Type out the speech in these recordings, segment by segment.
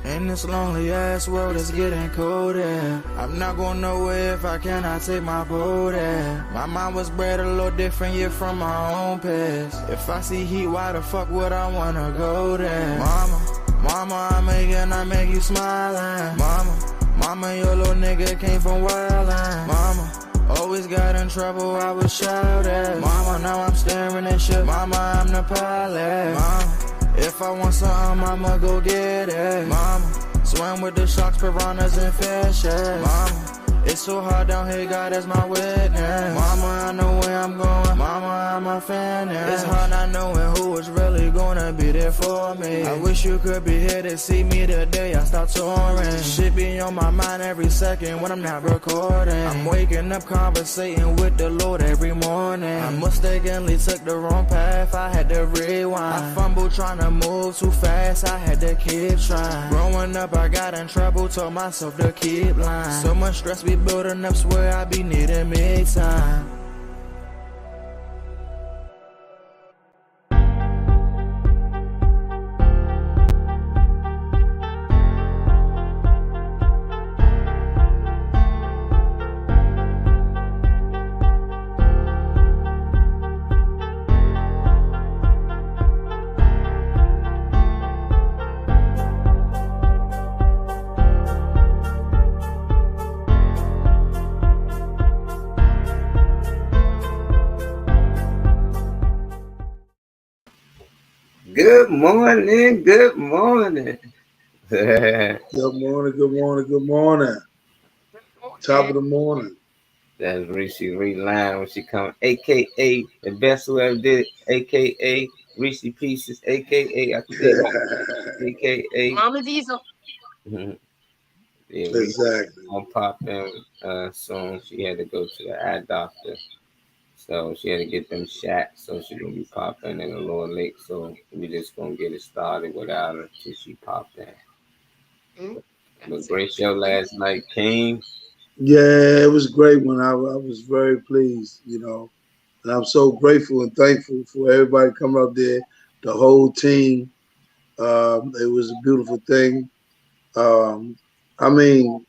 In this lonely ass world, it's getting colder. I'm not going nowhere if I cannot take my boat there. My mind was bred a little different, yeah, from my own past. If I see heat, why the fuck would I wanna go there? Mama, I make you smile. Mama, your little nigga came from wildin'. Mama, always got in trouble, I was shouted. Mama, now I'm staring at shit. Mama, I'm the pilot. Mama, if I want something, I'ma go get it. Mama, swim with the sharks, piranhas, and fishes. Mama, it's so hard down here, God is my witness. Mama, I know where I'm going. Mama, I'm a fan. It's hard not knowing who is really gonna be there for me. I wish you could be here to see me the day I start touring. Shit be on my mind every second when I'm not recording. I'm waking up conversating with the Lord every morning. I mistakenly took the wrong path, I had to rewind. I fumbled trying to move too fast, I had to keep trying. Growing up, I got in trouble, told myself to keep lying. So much stress be building up, swear I be needing me time. Good morning, good morning. Good morning, good morning, good morning. Top of the morning. That's Reese Reline when she come, aka the best who ever did it, aka Reese Pieces, aka I think, aka Mama Diesel. Yeah, Exactly. on pop in soon. She had to go to the eye doctor. So she had to get them shots, so she gonna be popping in the lower lake. So we just gonna get it started without her till she popped in. But great show last night, King. Yeah, it was great when I was very pleased, you know. And I'm so grateful and thankful for everybody coming up there, the whole team. It was a beautiful thing. I mean,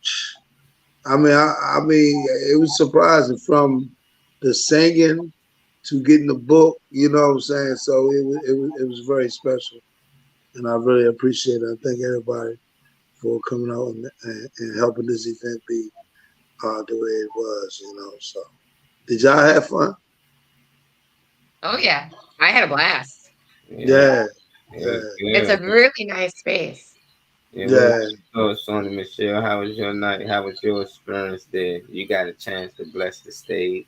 it was surprising from the singing to getting the book, you know what I'm saying? So it was very special. And I really appreciate it. I thank everybody for coming out and helping this event be the way it was, you know. So, did y'all have fun? Oh yeah, I had a blast. Yeah. It's a really nice space. Yeah. So, Sonny Michelle, how was your night? How was your experience there? You got a chance to bless the stage.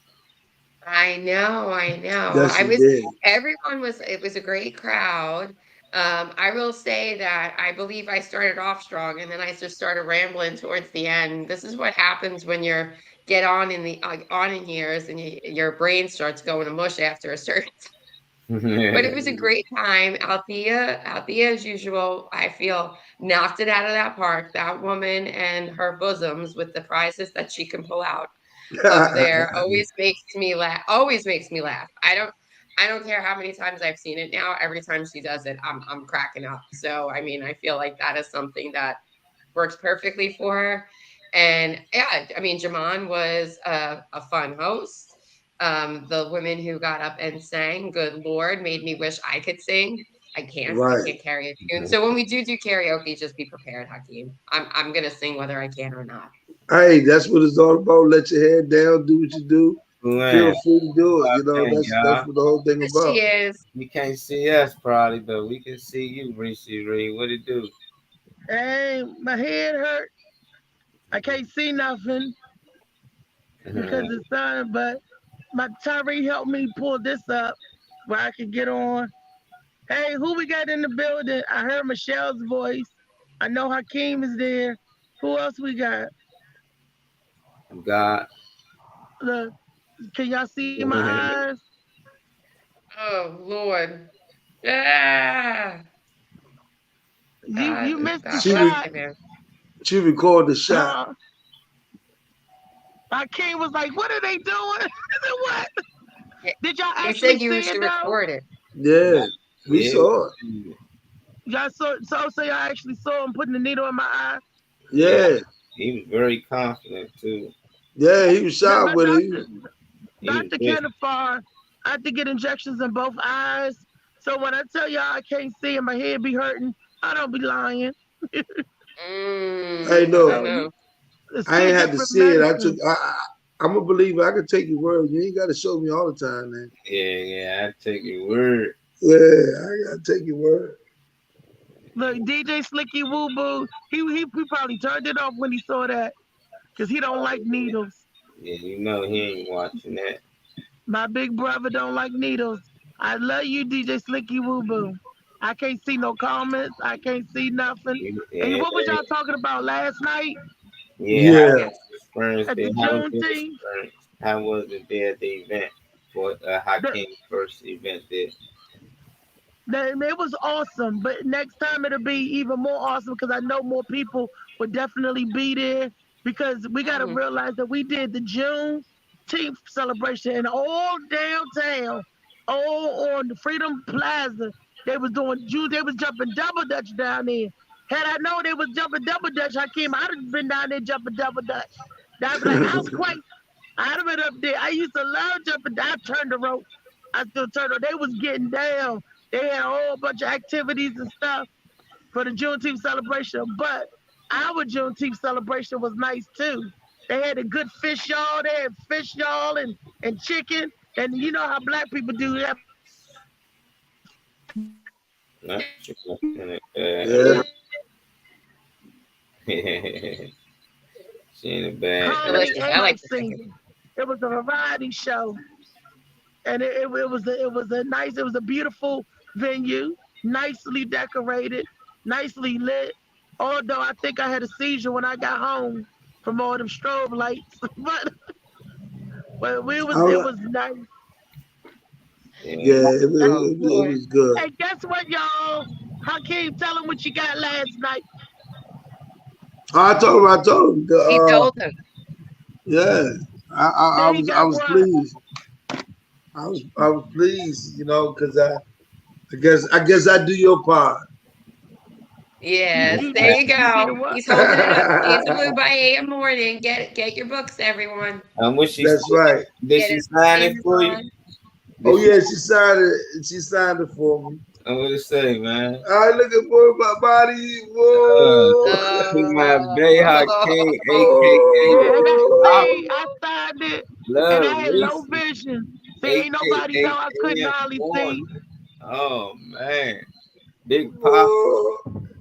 I know. Yes, you did. It was a great crowd. I will say that I believe I started off strong and then I just started rambling towards the end. This is what happens when you're get on in years and your brain starts going to mush after a certain time. But it was a great time. Althea, as usual, I feel knocked it out of that park. That woman and her bosoms with the prizes that she can pull out up there always makes me laugh. I don't care how many times I've seen it now. Every time she does it, I'm cracking up. So I mean, I feel like that is something that works perfectly for her. And yeah, I mean, Jaman was a fun host. The women who got up and sang, good Lord, made me wish I could sing. I can't. Right. I can't carry a tune. So when we do karaoke, just be prepared, Hakeem. I'm gonna sing whether I can or not. Hey, that's what it's all about. Let your head down, do what you do. Man. Feel free to do it. You know, that's what the whole thing about. She is. You can't see us probably, but we can see you, Reese Reed. What it do? Hey, my head hurt. I can't see nothing because of the sun, but my Tyree helped me pull this up where I can get on. Hey, who we got in the building? I heard Michelle's voice. I know Hakeem is there. Who else we got? God. Look, can y'all see my eyes? Oh Lord. Yeah. You missed the shot. She recorded the shot. Hakeem was like, "What are they doing?" I said, "What?" Did y'all actually said you see should it though? record it. Yeah. We Yeah. saw it. Y'all saw, so y'all actually saw him putting the needle in my eye. Yeah. He was very confident too. Yeah, he was Now, shot my with it. He was Dr. good. Canifar, I had to get injections in both eyes. So when I tell y'all I can't see and my head be hurting, I don't be lying. Hey, I no, don't know. I ain't had to different see it. medicine. I'm a believer. I can take your word. You ain't got to show me all the time, man. Yeah, I take your word. Yeah, I got to take your word. Look, DJ Slicky Woo Boo, he probably turned it off when he saw that because he don't like needles. Yeah, you know he ain't watching that. My big brother don't like needles. I love you, DJ Slicky Woo Boo. I can't see no comments. I can't see nothing. And Yeah, what was y'all talking about last night yeah. How Yeah. was the experience at there? the How was June your team? experience? How was it there at the event for Hakeem's first event there? It was awesome, but next time it'll be even more awesome because I know more people will definitely be there because we got to realize that we did the Juneteenth celebration in all downtown, all on the Freedom Plaza. They was doing they was jumping double dutch down there. Had I known they was jumping double dutch, I'd have been down there jumping double dutch. I'd be like, I was quite, I'd have been up there. I used to love jumping. I turned the rope. I still turned the. They was getting down. They had a whole bunch of activities and stuff for the Juneteenth celebration. But our Juneteenth celebration was nice too. They had a good fish y'all. They had fish y'all and chicken. And you know how black people do that. Not too much in it. Yeah. She ain't a bad. Comedy Delicious. I and like singing. It was a variety show. And it was a beautiful venue, nicely decorated, nicely lit. Although I think I had a seizure when I got home from all them strobe lights, but it was nice. Yeah, it Oh boy. was good. Hey, guess what, y'all? Hakeem, tell them what you got last night. I told him. He told him. Yeah, Then he I got was what? pleased. I was pleased, you know, because I guess I do your part. Yes, You there did you the go. what? He's holding it up. He's the Blue by AM morning. Get your books, everyone. What she That's right. did Get she it sign on it for you? Amazon. Oh yeah, she signed it. She signed it for me. What it say, man? I looking for my body. Uh, Whoa. my Bay Hakeem, And AKA I signed it, and Love I had low Reese, vision. See, ain't nobody know I couldn't AKA hardly Born. see. Oh man, Big Pop. Whoa.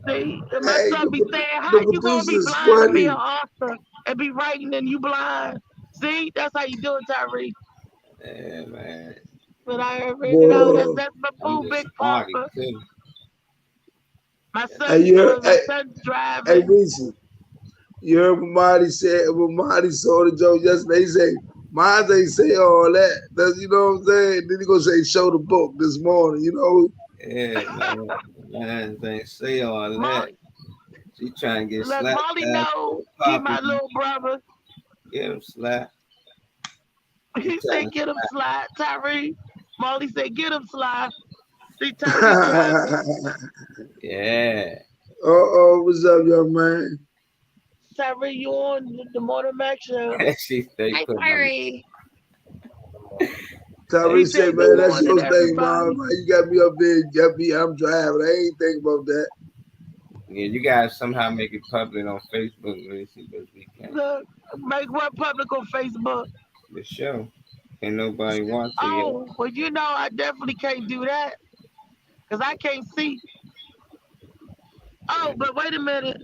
See, and my Hey, son be saying, "How the you gonna be producer's blind and be an funny. author and be writing and you blind?" See, that's how you do it, Tyree. Yeah, man. But I already know Whoa. that's my I'm boo, just Big party Papa. too. My Hey, son, my son's hey, driving. Reese, you heard what Marty said, what Marty saw the joke yesterday. He said, mine ain't say all that. That's, you know what I'm saying? Then he gonna say, show the book this morning, you know? Yeah, man. Man, they say all that. Molly, She trying to get let slapped. Molly know he Poppy, my little brother. get him slapped. He Trying said, to "Get him slide, Tyree." Molly said, "Get him slide." See, Tyree driving. yeah. Uh-oh, what's up, young man? Tyree, you on the Morning Mac show? She they Hi, put my Tyree. Tyree He said, said, "Good man, that's morning, your thing, everybody." man. You got me up there, got me, I'm driving. I ain't thinking about that. Yeah, you guys somehow make it public on Facebook, Lucy, because we can't. Look, make what public on Facebook. The show. Ain't nobody watch it yet. Oh, well, you know, I definitely can't do that because I can't see. Oh, but wait a minute.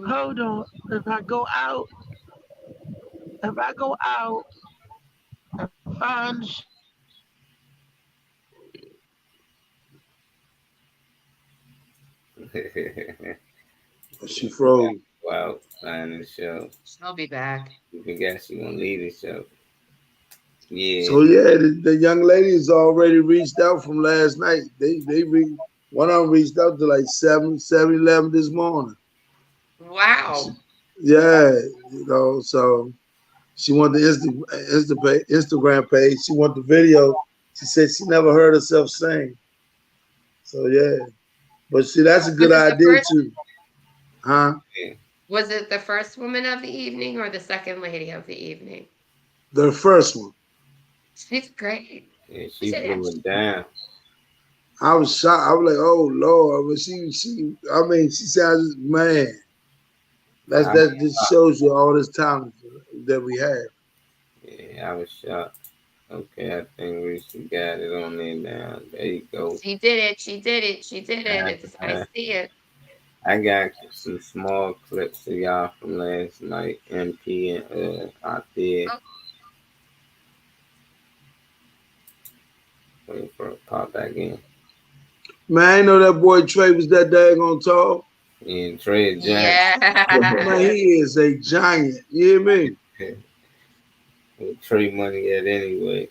Hold on. If I go out and find She froze. Wow, find the show. I'll be back. You forgot she gonna leave the show. Yeah. So yeah, the young ladies already reached out from last night. One of them reached out to like 7-11 this morning. Wow. Yeah, you know, so she wanted the Instagram page. She wanted the video. She said she never heard herself sing. So yeah, but see, that's a good Was it the idea first? too, huh? Yeah, Was it the first woman of the evening or the second lady of the evening? The first one, She's great. yeah, We she should blew actually. it down. I was shocked. I was like, oh Lord, but I mean, she sounds man. I, That just shows you all this talent that we have. yeah, I was shocked. Okay, I think we should got it on there now. There you go. She did it. She did it. She did it. I Uh, see it. I got some small clips of y'all from last night. MP and out there Oh, waiting for it to pop back in. Man, I know that boy Trey was that daggone tall. And Trey Giants. Man, yeah. he is a giant. You hear me? With Trey money at anyway.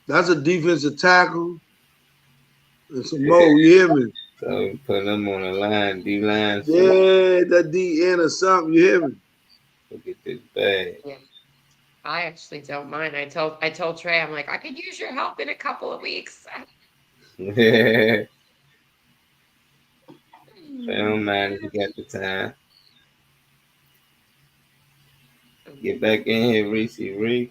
That's a defensive tackle and some more. You hear me? So we put them on the line, D line, so Yeah, that DN or something. You hear me? we get this bag. Yeah. I actually don't mind. I told Trey, I'm like, I could use your help in a couple of weeks. They don't mind if you got the time. Get back in here, Reese Reese.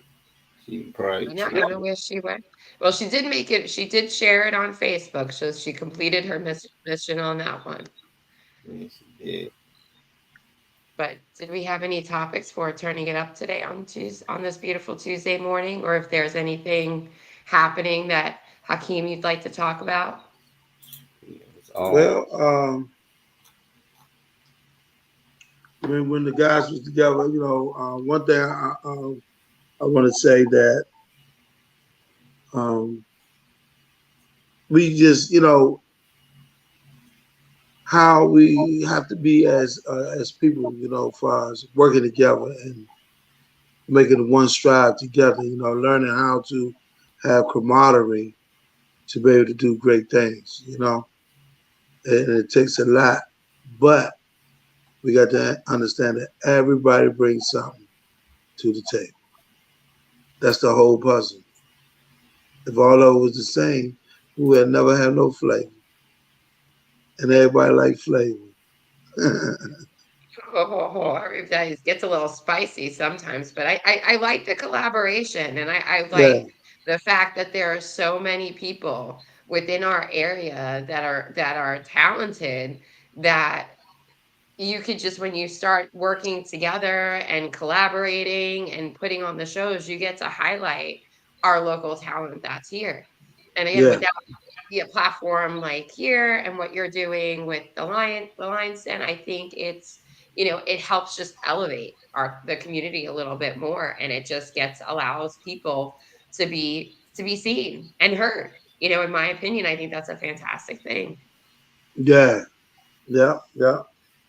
She probably I don't know where she went. Well, she did make it. She did share it on Facebook, so she completed her mission on that one. yeah, she did. But did we have any topics for turning it up today on on this beautiful Tuesday morning, or if there's anything happening that Hakeem you'd like to talk about? It's all Well, when the guys was together, one thing I want to say that um, we just, how we have to be as people, for us working together and making one stride together. Learning how to have camaraderie to be able to do great things. And it takes a lot, but we got to understand that everybody brings something to the table. That's the whole puzzle. If all of it was the same, we would never have no flavor. And everybody like flavor. Oh, everybody gets a little spicy sometimes, but I like the collaboration, and I Yeah, like the fact that there are so many people within our area that are talented, that you could just, when you start working together and collaborating and putting on the shows, you get to highlight our local talent that's here. And again, yeah, without a platform like here and what you're doing with the Lions Den, I think it helps just elevate the community a little bit more, and it just allows people to be seen and heard. In my opinion, I think that's a fantastic thing. yeah, yeah.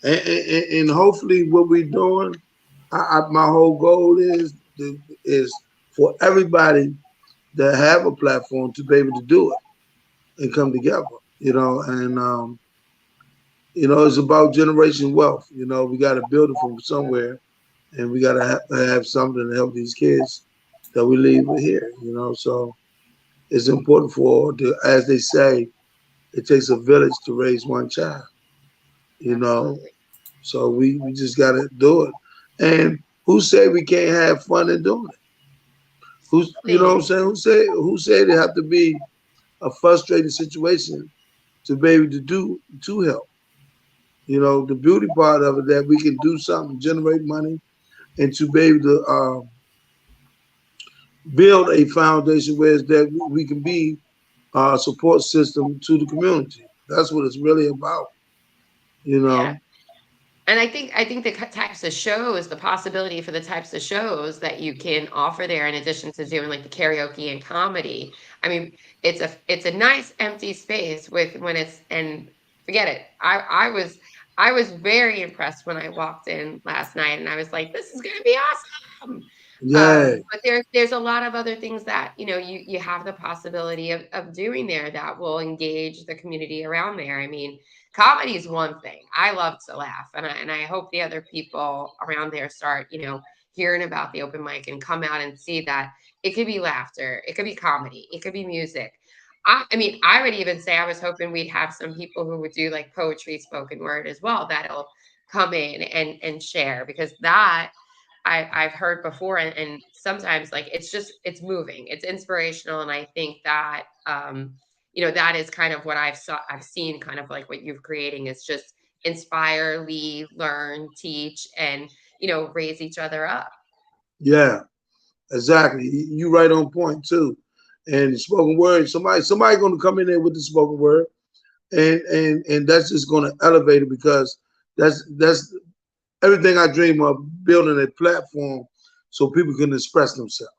And hopefully what we're doing, my whole goal is for everybody that have a platform to be able to do it and come together. And it's about generation wealth. We got to build it from somewhere, and we got to have something to help these kids that we leave here. So it's important as they say, it takes a village to raise one child. You know, Absolutely. so we just got to do it. And who said we can't have fun in doing it? You know what I'm Absolutely. saying? Who said it have to be a frustrating situation to be able to help? The beauty part of it that we can do something, generate money, and to be able to build a foundation where it's that we can be a support system to the community. That's what it's really about. You Yeah. know. And I think the types of shows, the possibility for the types of shows that you can offer there, in addition to doing like the karaoke and comedy. I mean, it's a nice empty space and forget it. I was very impressed when I walked in last night, and I was like, this is gonna be awesome. Yeah. But there's a lot of other things that you have the possibility of doing there that will engage the community around there. I mean, comedy is one thing. I love to laugh, and I hope the other people around there start hearing about the open mic and come out and see that it could be laughter, it could be comedy, it could be music. I mean, I would even say I was hoping we'd have some people who would do like poetry, spoken word as well, that'll come in and share, because that I've heard before, and sometimes like it's moving, it's inspirational, and I think that that is kind of what I've seen, kind of like what you're creating is just inspire, lead, learn, teach, and raise each other up. Yeah, exactly. You right on point too. And spoken word, somebody going to come in there with the spoken word, and that's just going to elevate it, because that's everything I dream of, building a platform so people can express themselves.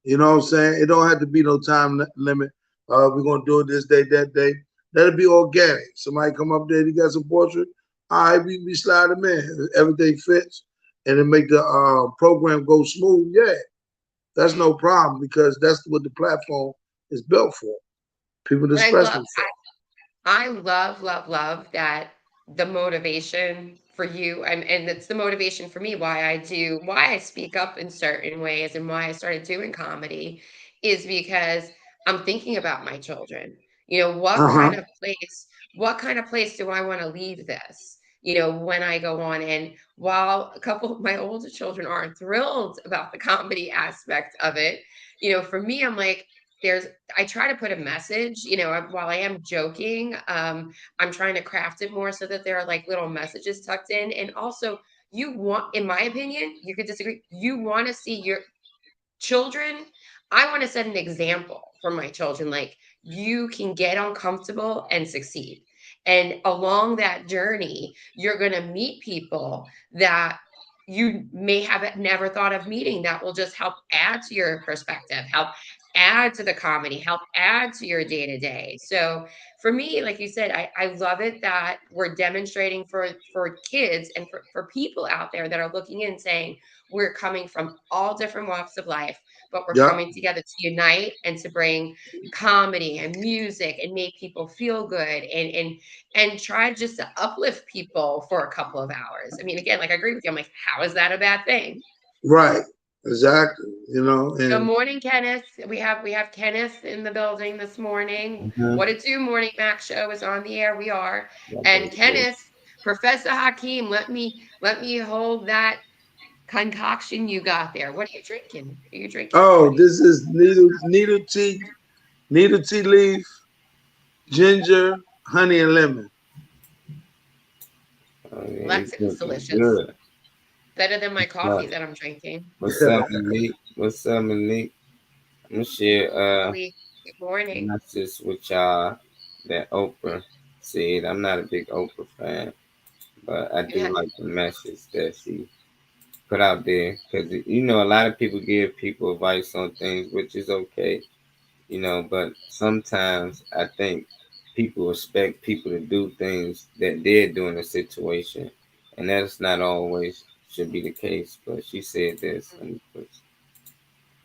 You know what I'm saying? It don't have to be no time limit. We're gonna do it this day, that day. Let it be organic. Somebody come up there, you got some portrait. All right, we slide them in. Everything fits, and it make the program go smooth. Yeah, that's no problem, because that's what the platform is built for. People to And express themselves. I love, love, love that the motivation for you, and it's the motivation for me why I speak up in certain ways and why I started doing comedy is because I'm thinking about my children. Uh huh. What kind of place do I want to leave this? When I go on, and while a couple of my older children aren't thrilled about the comedy aspect of it, for me, I'm like, I try to put a message, while I am joking, I'm trying to craft it more so that there are like little messages tucked in. And also, in my opinion, you could disagree, you want to see your children, I want to set an example for my children. Like, you can get uncomfortable and succeed. And along that journey, you're going to meet people that you may have never thought of meeting, that will just help add to your perspective, help add to the comedy, help add to your day to day. So for me, like you said, I love it that we're demonstrating for kids and for people out there that are looking in saying, we're coming from all different walks of life, but we're Yep. coming together to unite and to bring comedy and music and make people feel good, and try just to uplift people for a couple of hours. I mean, again, like I agree with you. I'm like, how is that a bad thing? Right. Exactly. Good And morning, Kenneth. We have Kenneth in the building this morning. Mhm. What it do? Morning Max show is on the air. We are. Like And they say. Kenneth, Professor Hakeem, let me hold that concoction you got there. What are you drinking? Are you drinking? What oh, are you? this is needle tea leaf, ginger, honey, and lemon. I mean, Well, it's that's looking delicious. good. Better than my Uh, coffee that I'm drinking. what's up, Monique? What's up, Monique? I'm gonna share Good morning. message with y'all that Oprah said. I'm not a big Oprah fan, but I do Yeah. like the message that she put out there, because a lot of people give people advice on things, which is okay, but sometimes I think people expect people to do things that they're doing in a situation, and that's not always should be the case. But she said this, and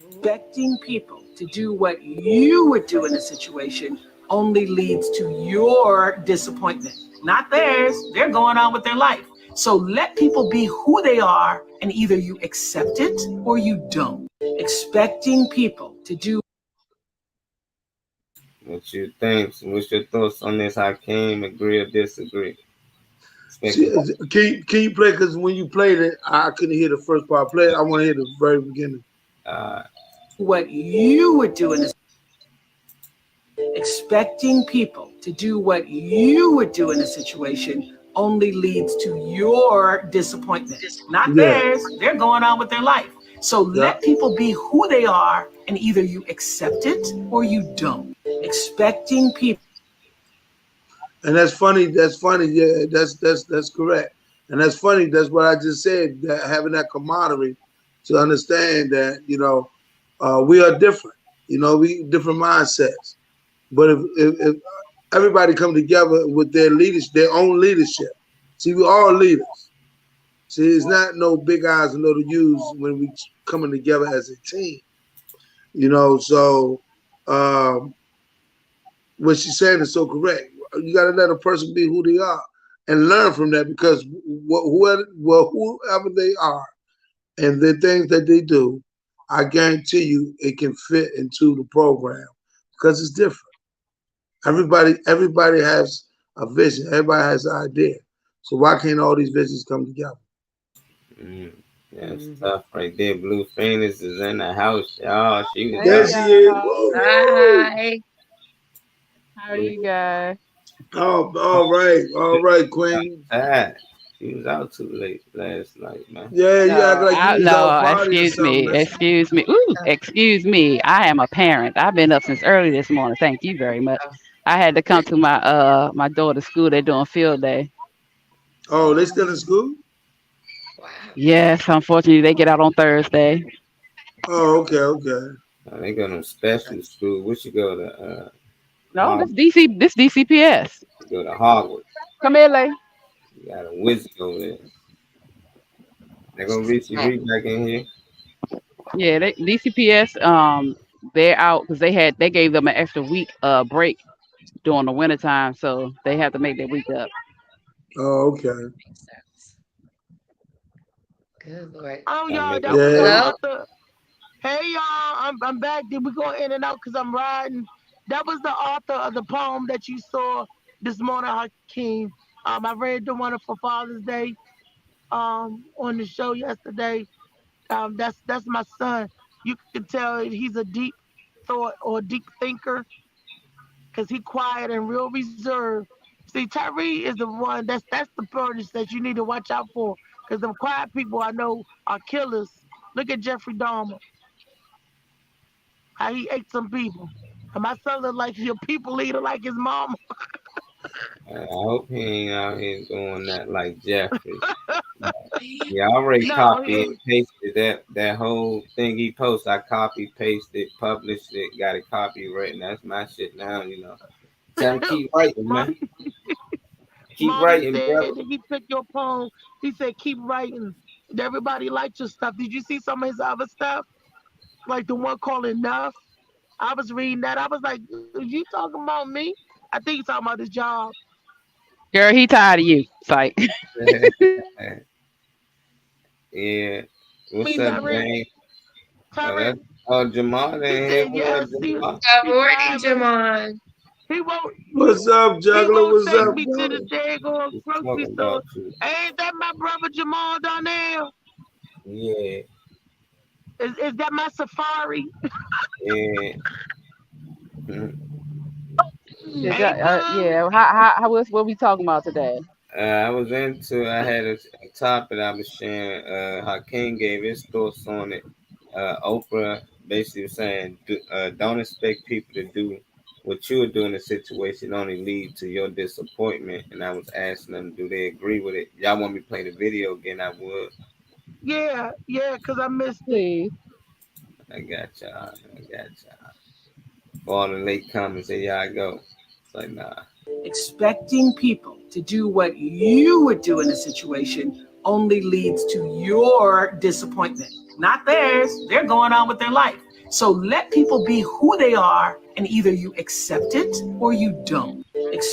Expecting people to do what you would do in a situation only leads to your disappointment, not theirs. They're going on with their life. So let people be who they are, and either you accept it or you don't. Expecting people to do. what you think? What's your thoughts on this? Hakeem, agree or disagree? See, Expecting, can you play? Because when you played it, I couldn't hear the first part. Play it. I want to hear the very beginning. uh, What you would do in a. Expecting people to do what you would do in a situation only leads to your disappointment, not Yeah, theirs. They're going on with their life. So yeah, let people be who they are, and either you accept it or you don't. Expecting people. and that's funny. That's funny. Yeah, that's correct. And that's funny. That's what I just said. That having that camaraderie to understand that we are different. We different mindsets. But if everybody come together with their own leadership. See, we all leaders. See, it's not no big eyes and little U's when we coming together as a team. So um, what she's saying is so correct. You got to let a person be who they are and learn from that, because whoever they are and the things that they do, I guarantee you it can fit into the program because it's different. Everybody has a vision. Everybody has an idea. So why can't all these visions come together? Mm, that's tough right there. Blue Phoenix is in the house, y'all. She was There Hey out. she is. y'all, Woo, woo. Bye. how are you guys? Oh, all right, Queen. Outside. She was out too late last night, man. Yeah, you act No, like you was out no, partying or excuse something. me, excuse me. Ooh, excuse me. I am a parent. I've been up since early this morning. Thank you very much. Oh, I had to come to my daughter's school. They're doing field day. Oh, they still in school? wow. Yes, unfortunately they get out on Thursday. Oh, okay, okay. They go to special school. We should go to No, Harvard. this DCPS. Go to Harvard. Come here, Lay. You got a wizard over there. They gonna reach you Right. read back in here. Yeah, DCPS. They're out because they gave them an extra week break during the wintertime, so they have to make their week up. Oh, okay. Makes sense. Good Lord. Oh, I y'all, make that it was the Yeah. Hello? author. Hey, y'all, I'm back. Did we go in and out because I'm riding? That was the author of the poem that you saw this morning, Hakeem. I read the one for Father's Day on the show yesterday. That's my son. You can tell he's a deep thought or deep thinker because he quiet and real reserved. See, Tyree is the one that's the person that you need to watch out for because the quiet people I know are killers. Look at Jeffrey Dahmer, how he ate some people. And my son look like he a people eater like his mama. I hope he ain't out here doing that like Jeffrey. Yeah, I already No, copied he and pasted that whole thing he posted. I copy pasted, published it, got it copywritten. That's my shit now, you know. Tell him keep writing, man. mommy, Keep mommy writing, said brother. that he took your poem. He said keep writing. Everybody liked your stuff. Did you see some of his other stuff? Like the one called Enough? I was reading that. I was like, you talking about me? I think he's talking about his job. Girl, he tired of you. It's like, Yeah. What's Me, up, Tyree. James? Oh, Tyree. that's Jamal He in here. said What up, yes. Jamal? Good He morning, driving. Jamon. He won't. What's up, He Juggler? won't What's take up, me to the brother? daggone He's grocery talking store. about you. Ain't that my brother Jamal down there? Yeah. Is that my safari? Yeah. Mhm. Hey, boo. yeah. What we talking about today? I had a topic I was sharing. Hakeem gave his thoughts on it. Oprah basically was saying, don't expect people to do what you would do in a situation, only lead to your disappointment. And I was asking them, do they agree with it? Y'all want me to play the video again? I would. Yeah, yeah, because I missed it. Please. I got y'all. I got y'all. For all the late comments, here y'all go. It's like, nah. Expecting people to do what you would do in a situation only leads to your disappointment, not theirs. They're going on with their life. So let people be who they are, and either you accept it or you don't. It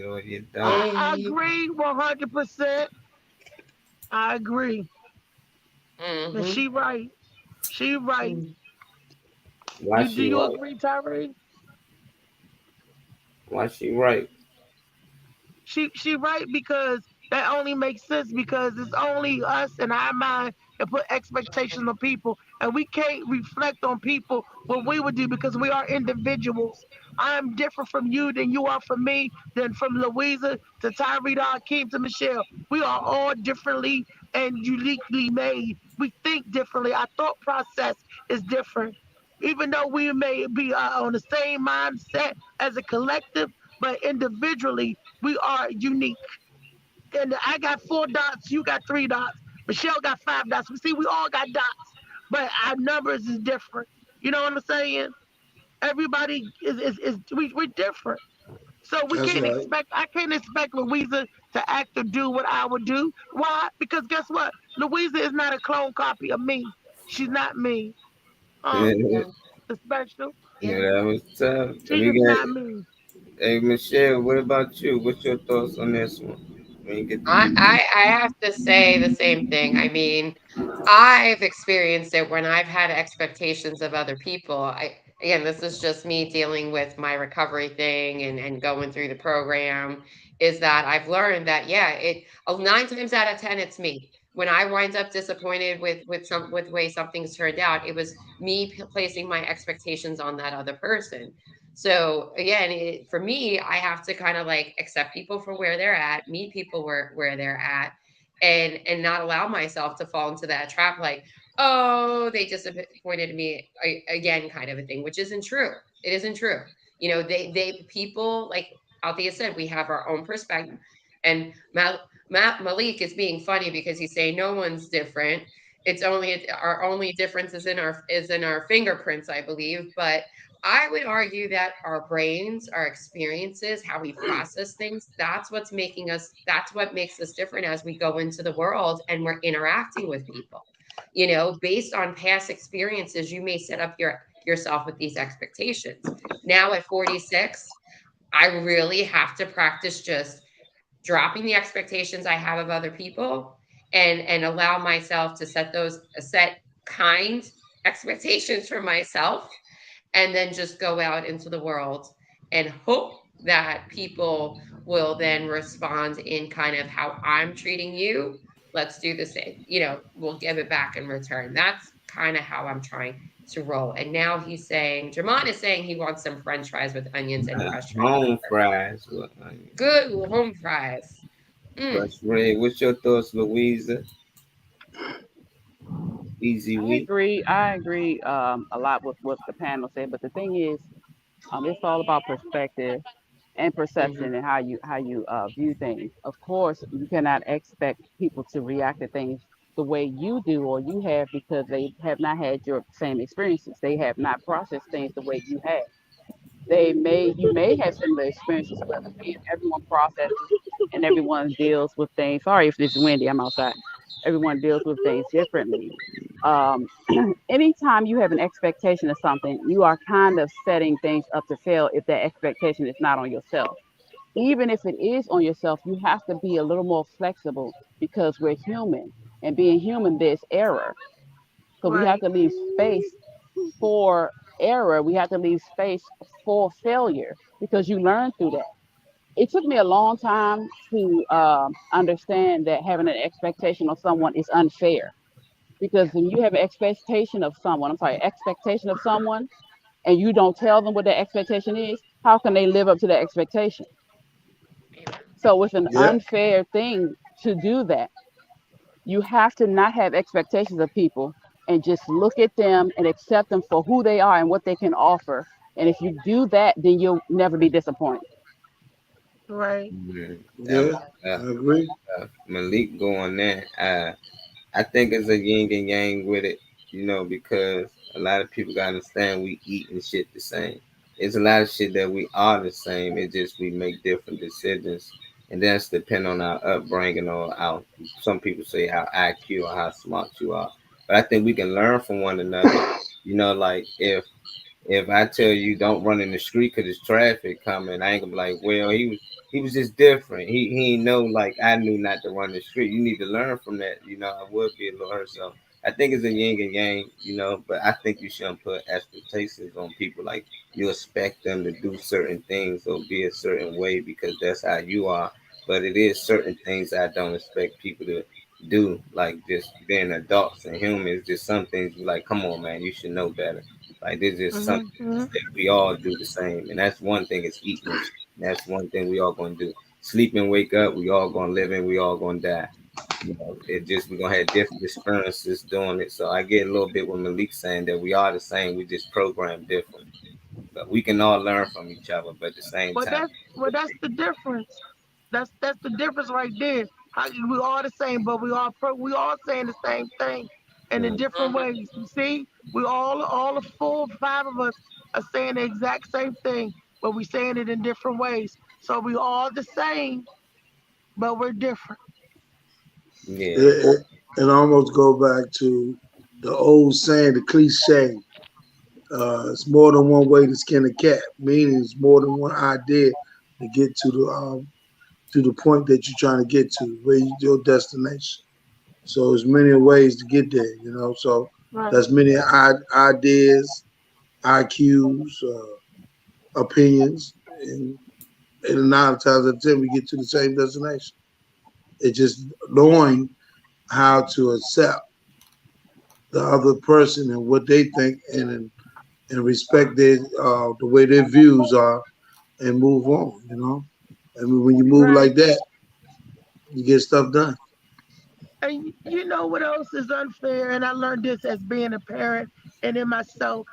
or you don't. I agree 100%. I agree. And Mm-hmm. she right. She right. Why Do she you right? agree, Tyree? Why she right? She right because that only makes sense because it's only us in our mind that put expectations on people and we can't reflect on people what we would do because we are individuals. I'm different from you than you are from me, than from Louisa to Tyree to Akeem to Michelle. We are all differently and uniquely made. We think differently. Our thought process is different. Even though we may be on the same mindset as a collective, but individually we are unique. And I got 4 dots, you got 3 dots, Michelle got 5 dots. We see we all got dots, but our numbers is different. You know what I'm saying? Everybody is we're different. So we That's can't right. expect I can't expect Louisa to act or do what I would do. Why? Because guess what? Louisa is not a clone copy of me. She's not me. Yeah, Yeah. The special. Yeah. that was tough. She We is got not me. hey Michelle, what about you? What's your thoughts on this one? When you get to I, you. I I have to say the same thing. I mean, I've experienced it when I've had expectations of other people. again, this is just me dealing with my recovery thing and going through the program, is that I've learned that, yeah, 9 times out of 10, it's me. When I wind up disappointed with the way something's turned out, it was me placing my expectations on that other person. So again, for me, I have to kind of like accept people for where they're at, meet people where they're at, and not allow myself to fall into that trap, like, oh, they disappointed me again, kind of a thing, which isn't true. It isn't true. You know, they people, like Althea said, we have our own perspective. And Malik is being funny because he's saying no one's different. It's only our only difference is in our fingerprints, I believe. But I would argue that our brains, our experiences, how we process things, that's what makes us different as we go into the world and we're interacting with people. You know, based on past experiences, you may set up yourself with these expectations. Now at 46, I really have to practice just dropping the expectations I have of other people and allow myself to set kind expectations for myself, and then just go out into the world and hope that people will then respond in kind of how I'm treating you. Let's do the same. You know, we'll give it back in return. That's kind of how I'm trying to roll. And now Jermon is saying he wants some French fries with onions and crushed red Home pepper. fries with onions. Good home fries. Crushed red. What's your thoughts, Louisa? Easy week. I agree a lot with what the panel said, but the thing is, it's all about perspective and perception and how you view things. Of course, you cannot expect people to react to things the way you do or you have, because they have not had your same experiences. They have not processed things the way you have. You may have similar experiences, but again, everyone processes and everyone deals with things. Sorry if it's windy, I'm outside. Everyone deals with things differently. Anytime you have an expectation of something, you are kind of setting things up to fail if that expectation is not on yourself. Even if it is on yourself, you have to be a little more flexible, because we're human, and being human, there's error. So we have to leave space for error. We have to leave space for failure, because you learn through that. It took me a long time to understand that having an expectation of someone is unfair, because when you have an expectation of someone, and you don't tell them what their expectation is, how can they live up to that expectation? So it's an unfair thing to do that. You have to not have expectations of people and just look at them and accept them for who they are and what they can offer. And if you do that, then you'll never be disappointed. Right. I agree. Malik going there. I think it's a yin and yang with it, you know, because a lot of people gotta understand we eat and shit the same. It's a lot of shit that we are the same. It's just we make different decisions, and that's depend on our upbringing or our. Some people say how IQ or how smart you are, but I think we can learn from one another. You know, like if I tell you don't run in the street because there's traffic coming, I ain't gonna be like, well, he was just different. He ain't know, like I knew not to run the street. You need to learn from that. You know, I would be a little hurt. So I think it's a yin and yang, you know, but I think you shouldn't put expectations on people, like you expect them to do certain things or be a certain way because that's how you are. But it is certain things I don't expect people to do, like just being adults and humans. Just some things like, come on, man, you should know better. Like this is something that we all do the same, and that's one thing is eating. And that's one thing we all gonna do. Sleep and wake up. We all gonna live and we all gonna die. You know, it just we're gonna have different experiences doing it. So I get a little bit with Malik saying that we are the same. We just program different, but we can all learn from each other. But at the same time, That's the difference. That's the difference right there. We all the same, but we all saying the same thing in different ways. You see, we all the 4 or 5 of us are saying the exact same thing, but we saying it in different ways. So we all the same, but we're different. yeah, It almost go back to the old saying, the cliche. It's more than one way to skin a cat, meaning it's more than one idea to get to the point that you're trying to get to, where your destination. So there's many ways to get there, you know. So there's many ideas IQs, opinions, and 9 times out of 10 we get to the same destination. It's just knowing how to accept the other person and what they think, and respect their the way their views are, and move on. You know, I mean, when you move Right. like that, you get stuff done. And you know what else is unfair? And I learned this as being a parent and in myself.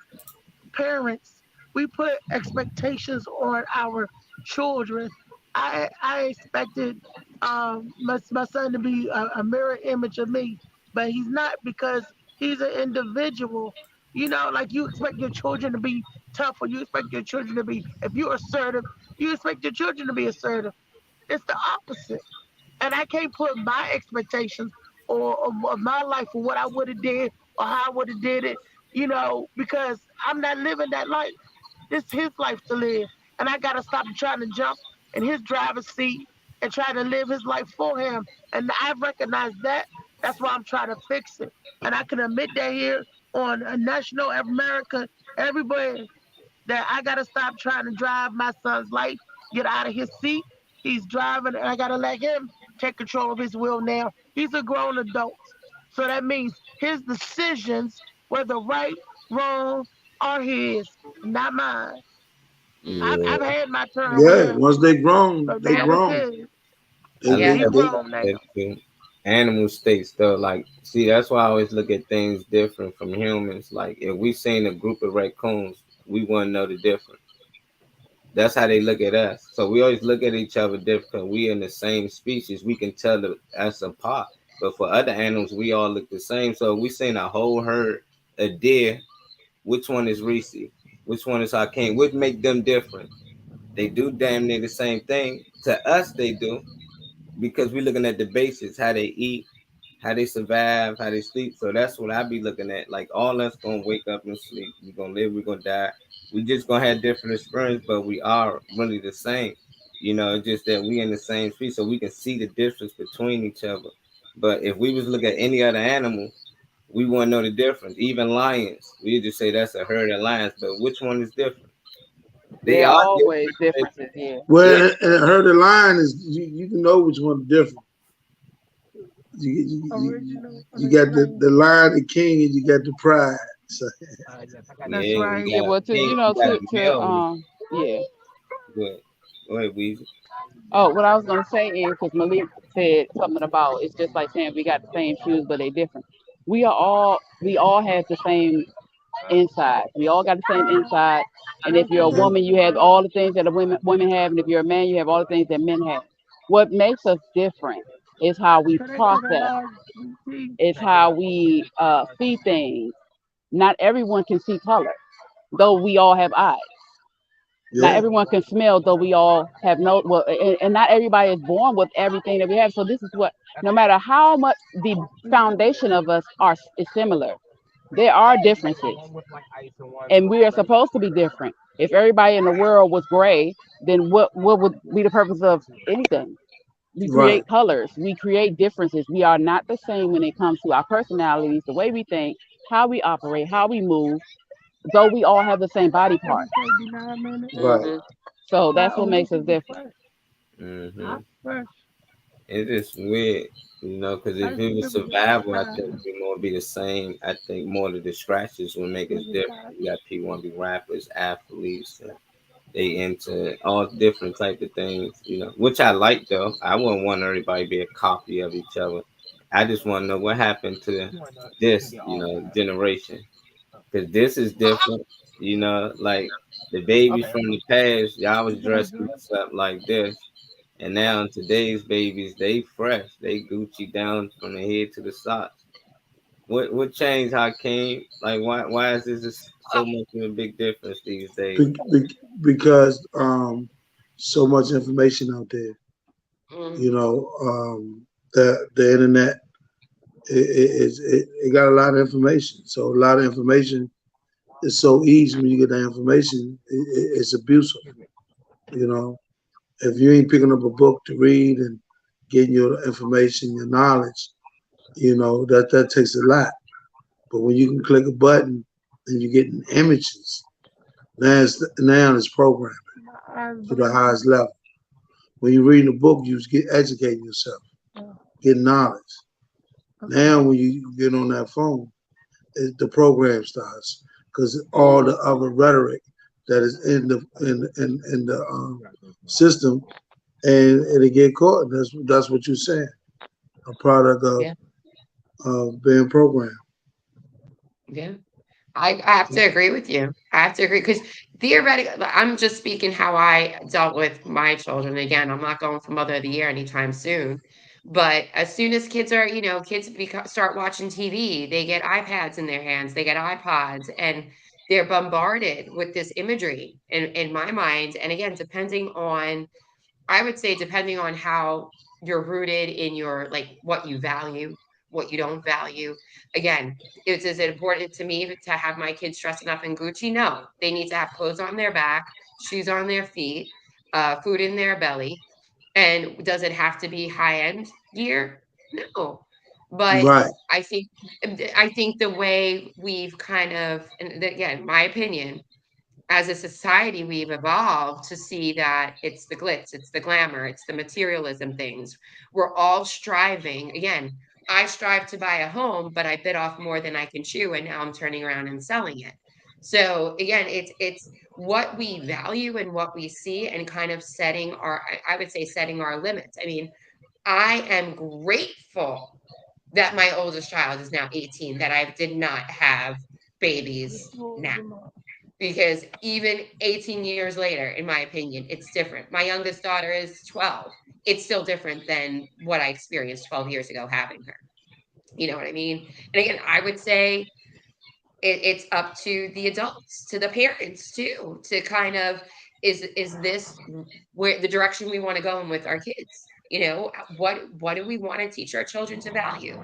Parents, we put expectations on our children. I expected my son to be a mirror image of me, but he's not, because he's an individual. You know, like you expect your children to be tough, or you expect your children to be, if you're assertive, you expect your children to be assertive. It's the opposite. And I can't put my expectations or my life or what I would have did or how I would have did it, you know, because I'm not living that life. It's his life to live. And I got to stop trying to jump in his driver's seat and try to live his life for him. And I recognize that. That's why I'm trying to fix it. And I can admit that here on a national America, everybody, that I got to stop trying to drive my son's life, get out of his seat. He's driving, and I got to let him take control of his will now. He's a grown adult. So that means his decisions, whether right, wrong, are his, not mine. Yeah, I've had my turn with Yeah, him, once they grown, but they now it's grown. his. I Yeah, he love grown now. that too. Animal states though, like, see, that's why I always look at things different from humans. Like, if we seen a group of raccoons, we wouldn't know the difference. That's how they look at us. So we always look at each other different. We in the same species. We can tell us apart. But for other animals, we all look the same. So if we seen a whole herd of deer, which one is Reese? Which one is Hakeem? What make them different? They do damn near the same thing. To us, they do, because we're looking at the basics, how they eat, how they survive, how they sleep. So that's what I be looking at. Like, all us gonna wake up and sleep. We're gonna live, we're gonna die. We just gonna have different experiences, but we are really the same. You know, it's just that we in the same street, so we can see the difference between each other. But if we was to look at any other animal, we wouldn't know the difference. Even lions, we just say that's a herd of lions, but which one is different? They There are are always different. differences, yeah. Well, and her the line is you can know which one's different. You got the lion, the king, and you got the pride. So, That's right. Yeah, well, to You got a male. yeah. Go ahead, Weezy. Oh, what I was gonna say is, because Malik said something about, it's just like saying we got the same shoes, but they different. We all have the same inside. We all got the same inside. And if you're a woman, you have all the things that women have, and if you're a man, you have all the things that men have. What makes us different is how we process. It's how we see things. Not everyone can see color, though we all have eyes. Not yeah, everyone can smell, though we all have no. Well, and not everybody is born with everything that we have. So this is what, no matter how much the foundation of us is similar, there are differences, and we are supposed to be different. If everybody in the world was gray, then what would be the purpose of anything? We right. create colors, we create differences. We are not the same when it comes to our personalities, the way we think, how we operate, how we move, though we all have the same body part. Right. So that's what makes us different. Mm-hmm. It is weird, you know, because if it was survival, I think we more be the same. I think more the distractions will make us different. You got people want to be rappers, athletes, and they into all different type of things, you know, which I like though. I wouldn't want everybody to be a copy of each other. I just want to know what happened to this, you know, generation, because this is different, you know, like the babies from the past, y'all was dressing us up like this. And now today's babies, they fresh. They Gucci down from the head to the socks. What changed, Hakeem? Like, why is this so much of a big difference these days? Because so much information out there. You know, the internet, it got a lot of information. So a lot of information is so easy. When you get that information, it's abusive. You know, if you ain't picking up a book to read and getting your information, your knowledge, you know, that takes a lot. But when you can click a button and you're getting images, Now it's programming to the highest level. When you're reading a book, you get educating yourself, get knowledge. Now when you get on that phone, the program starts because all the other rhetoric that is in the system, and it'll get caught. That's what you're saying. A product Yeah. of being programmed. Yeah. I have to agree with you. I have to agree because theoretically, I'm just speaking how I dealt with my children. Again, I'm not going for Mother of the Year anytime soon. But as soon as kids are, kids start watching TV, they get iPads in their hands, they get iPods, and they're bombarded with this imagery in my mind. And again, I would say, depending on how you're rooted in your, like, what you value, what you don't value. Again, is it important to me to have my kids dressing up in Gucci? No, they need to have clothes on their back, shoes on their feet, food in their belly. And does it have to be high-end gear? No. But Right. I think the way we've kind of, and again, my opinion, as a society, we've evolved to see that it's the glitz, it's the glamour, it's the materialism things. We're all striving. Again, I strive to buy a home, but I bit off more than I can chew, and now I'm turning around and selling it. So again, it's what we value and what we see, and kind of setting I would say setting our limits. I mean, I am grateful that my oldest child is now 18, that I did not have babies now. Because even 18 years later, in my opinion, it's different. My youngest daughter is 12. It's still different than what I experienced 12 years ago having her. You know what I mean? And again, I would say it's up to the adults, to the parents too, to kind of, is this where the direction we want to go in with our kids? What do we want to teach our children to value?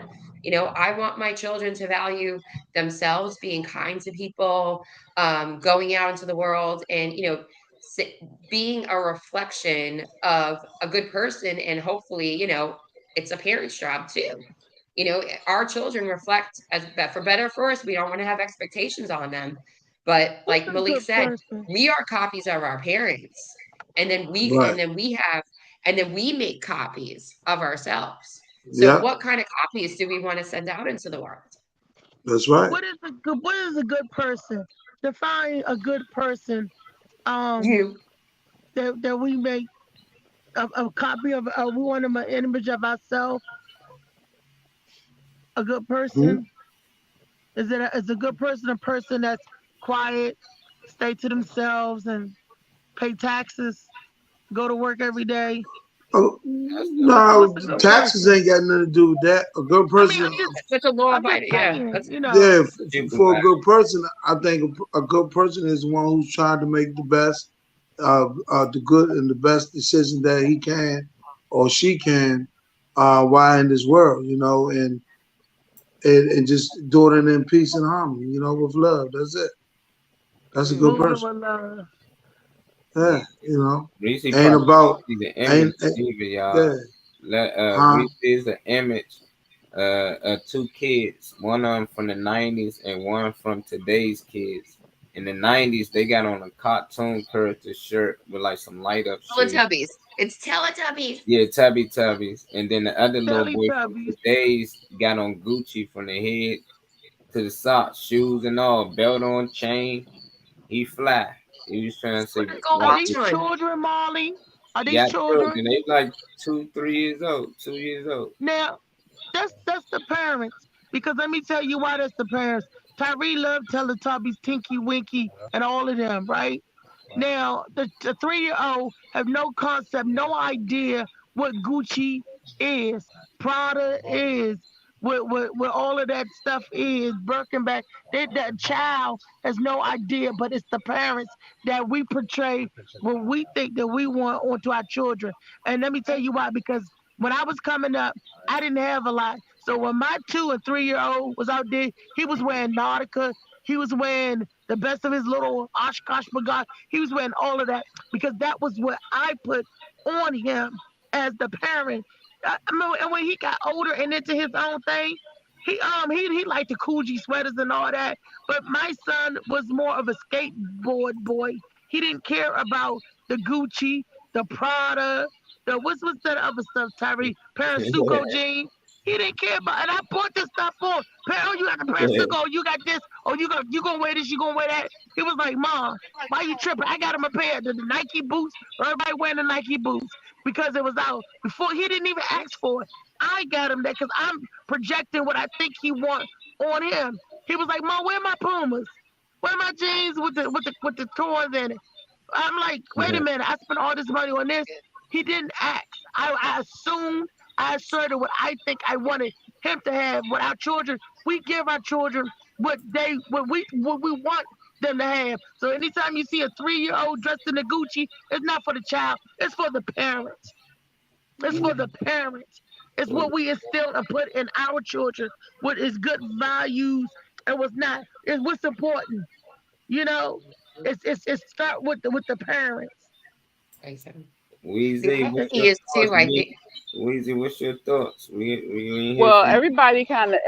I want my children to value themselves, being kind to people, going out into the world, and being a reflection of a good person. And hopefully, it's a parent's job too. Our children reflect, for better or for worse. We don't want to have expectations on them, but like Malik said, we are copies of our parents, and then we make copies of ourselves. So what kind of copies do we want to send out into the world? That's right. What is a good person? Define a good person. You. That we make a copy of. We want an image of ourselves. A good person. Is a good person a person that's quiet, stay to themselves, and pay taxes, go to work every day? Oh, no, taxes ain't got nothing to do with that. A good person. It's a law abiding. Yeah, for a good person, I think a good person is one who's trying to make the best, the good and the best decision that he can or she can, while in this world, and just do it in peace and harmony, with love. That's it. That's a good person. Yeah, ain't about the image, y'all. Reese is the image of two kids, one of them from the 90s and one from today's kids. In the 90s, they got on a cartoon character shirt with like some light up shoes. Teletubbies. It's Teletubbies. Yeah, Tubbies. And then the other little boy from today's got on Gucci from the head to the socks, shoes and all, belt on, chain. He fly. He was trying to say, are these children, Molly? Are these children? They like 2 years old. Now, that's the parents. Because let me tell you why that's the parents. Tyree loved Teletubbies, Tinky Winky, and all of them, right? Now, the 3-year-old have no concept, no idea what Gucci is, Prada is, what all of that stuff is, Birkenback. That child has no idea, but it's the parents that we portray what we think that we want onto our children. And let me tell you why, because when I was coming up, I didn't have a lot. So when my 2 and 3-year-old was out there, he was wearing Nautica. He was wearing the best of his little Oshkosh Bagat. He was wearing all of that because that was what I put on him as the parent. And when he got older and into his own thing, he liked the Coogee sweaters and all that. But my son was more of a skateboard boy. He didn't care about the Gucci, the Prada, the what's that other stuff, Tyree? Parasuco jeans. He didn't care about, and I bought this stuff for him. Oh, you got the Parasuco, you got this, oh, you gonna wear this, you gonna wear that. He was like, Mom, why you tripping? I got him a pair of the Nike boots. Everybody wearing the Nike boots because it was out before. He didn't even ask for it. I got him that because I'm projecting what I think he wants on him. He was like, Mom, where my Pumas? Where my jeans with the toys in it? I'm like, wait a minute, I spent all this money on this. He didn't ask. I assumed, I asserted what I think I wanted him to have. With our children, we give our children what we want them to have. So anytime you see a 3-year-old dressed in a Gucci, it's not for the child, it's for the parents. It's for the parents. It's what we instill and put in our children, what is good values and what's not. It's what's important. You know, it's start with the parents. Weezy, He is too, I think. Weezy, what's your thoughts? Well, everybody kind of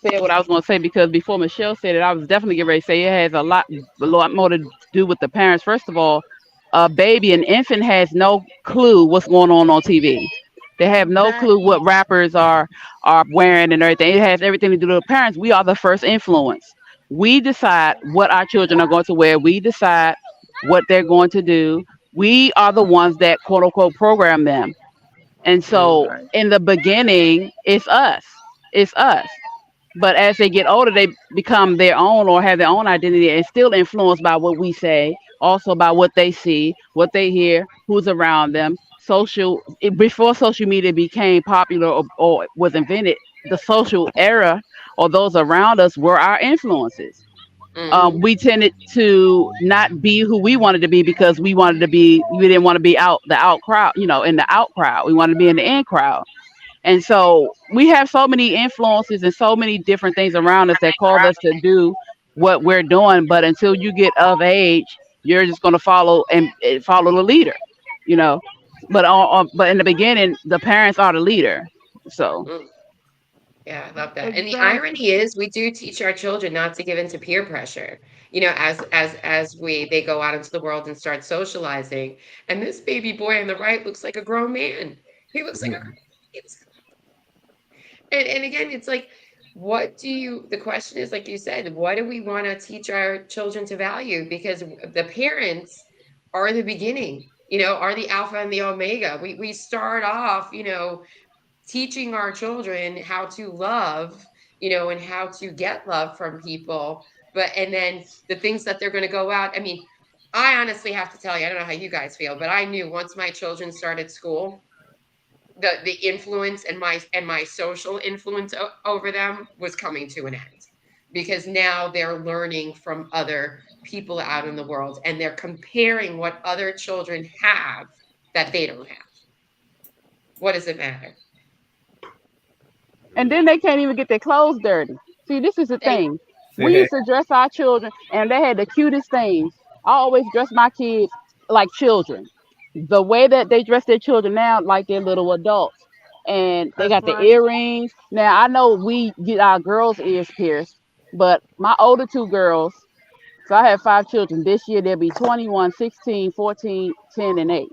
said what I was going to say, because before Michelle said it, I was definitely getting ready to say it has a lot more to do with the parents. First of all, a baby, an infant has no clue what's going on TV. They have no clue what rappers are wearing and everything. It has everything to do with the parents. We are the first influence. We decide what our children are going to wear. We decide what they're going to do. We are the ones that quote unquote program them. And so in the beginning, it's us. It's us. But as they get older, they become their own or have their own identity and still influenced by what we say, also by what they see, what they hear, who's around them. Before social media became popular or was invented, the social era or those around us were our influences. We tended to not be who we wanted to be because we didn't want to be the out crowd, in the out crowd. We wanted to be in the in crowd. And so we have so many influences and so many different things around us that cause us to do what we're doing. But until you get of age, you're just going to follow the leader, But in the beginning, the parents are the leader. So. Yeah, I love that. And the irony is we do teach our children not to give into peer pressure, as they go out into the world and start socializing. And this baby boy on the right looks like a grown man. He looks like and again, it's like, the question is, like you said, what do we want to teach our children to value? Because the parents are the beginning, are the alpha and the omega. We start off, teaching our children how to love, and how to get love from people. And then the things that they're going to go out. I mean, I honestly have to tell you, I don't know how you guys feel, but I knew once my children started school, the influence and my social influence over them was coming to an end, because now they're learning from other people out in the world and they're comparing what other children have that they don't have. What does it matter? And then they can't even get their clothes dirty. See, this is the thing. We used to dress our children, and they had the cutest things. I always dress my kids like children. The way that they dress their children now, like they're little adults. And they got the earrings. Now, I know we get our girls' ears pierced, but my older two girls, so I have 5 children. This year, they'll be 21, 16, 14, 10, and 8.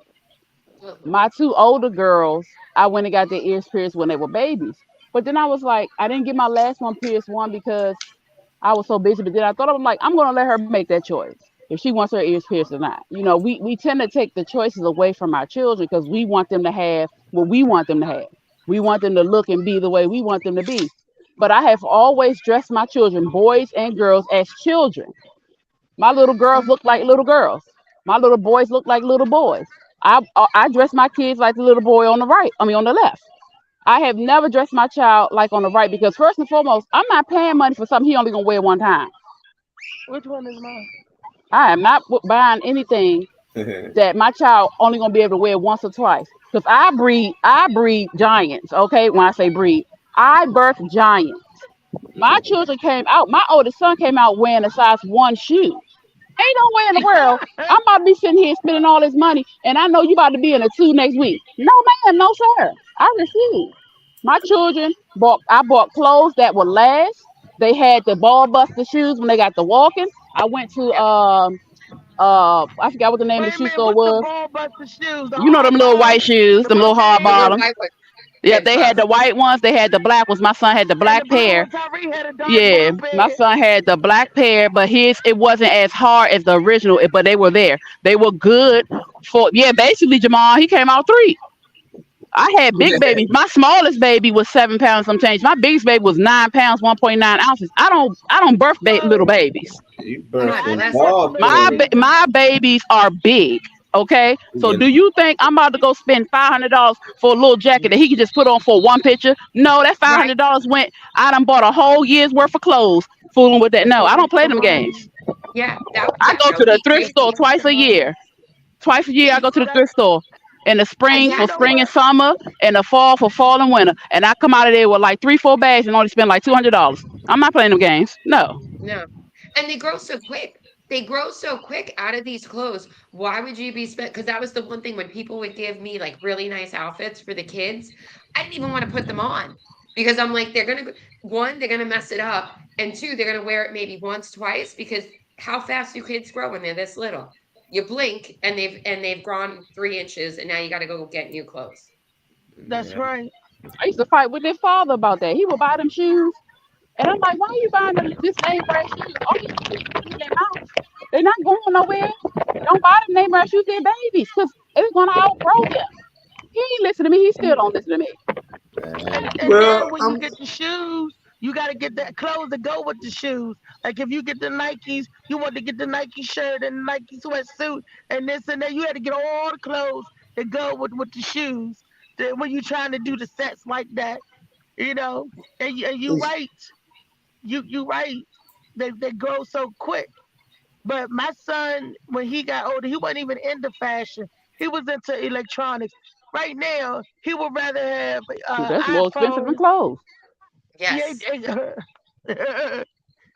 My 2 older girls, I went and got their ears pierced when they were babies. But then I was like, I didn't get my last one pierced, because I was so busy. But then I thought, I'm going to let her make that choice if she wants her ears pierced or not. We tend to take the choices away from our children because we want them to have what we want them to have. We want them to look and be the way we want them to be. But I have always dressed my children, boys and girls, as children. My little girls look like little girls. My little boys look like little boys. I dress my kids like the little boy on the left. I have never dressed my child like on the right, because first and foremost, I'm not paying money for something he only gonna wear one time. Which one is mine? I am not buying anything that my child only gonna be able to wear once or twice. Because I breed giants. Okay, when I say breed, I birth giants. My children came out. My oldest son came out wearing a size 1 shoe. Ain't no way in the world I'm about to be sitting here spending all this money, and I know you about to be in a 2 next week. No, ma'am, no, sir. I refuse. My children I bought clothes that would last. They had the ball buster shoes when they got the walking. I went to Yep. I forgot what the name of the Wait a shoe minute, store what's the was. ball buster shoes? The You know them hard little white bottom, shoes, the them little hard The little Rogaine, bottoms. white one. Yeah, Yes, they had the white ones, they had the black ones. My son had the and the black blue pair. one. Tyree had a dark Yeah, blue my pair. son had the black pair, but his it wasn't as hard as the original, but they were there. They were good for basically Jamal, he came out three. I had big babies. My smallest baby was 7 pounds some change. My biggest baby was 9 pounds, 1.9 ounces. I don't birth little So babies. You yeah, birthed I them didn't bless birth him. a all little My baby. twins. my babies are big. Okay, so Yeah. do you think I'm about to go spend $500 for a little jacket that he can just put on for one picture? No, that five Right. hundred dollars went. I done bought a whole year's worth of clothes. Fooling with that? No, I don't play them games. Yeah, I go that to would the be thrift store crazy. twice a year. Twice a year, I go to the That, thrift store. In the And spring you for know spring what? and summer, in the fall for fall and winter, and I come out of there with like 3, 4 bags and only spend like $200. I'm not playing them games. No. No. And they grow so quick. They grow so quick out of these clothes. Why would you be spent? Because that was the one thing when people would give me like really nice outfits for the kids, I didn't even want to put them on because I'm like, one, they're gonna mess it up, and two, they're gonna wear it maybe once, twice, because how fast do kids grow when they're this little? You blink and they've grown 3 inches, and now you got to go get new clothes. that's Yeah. right. I used to fight with their father about that. He would buy them shoes. And I'm like, why are you buying this name brand shoes? All these shoes put in their mouth. They're not going nowhere. Don't buy them name brand shoes. They're babies because they're going to outgrow them. He ain't listen to me. He still don't listen to me. Man. And Well, then when you get the shoes, you got to get that clothes to go with the shoes. Like if you get the Nikes, you want to get the Nike shirt and the Nike sweatsuit and this and that. You had to get all the clothes that go with the shoes. When you trying to do the sets like that, you know, and you it's, right, you right. They grow so quick. But my son, when he got older, he wasn't even into fashion. He was into electronics. Right now, he would rather have Shoot, that's more expensive than iPhone. clothes. Yeah, Yes.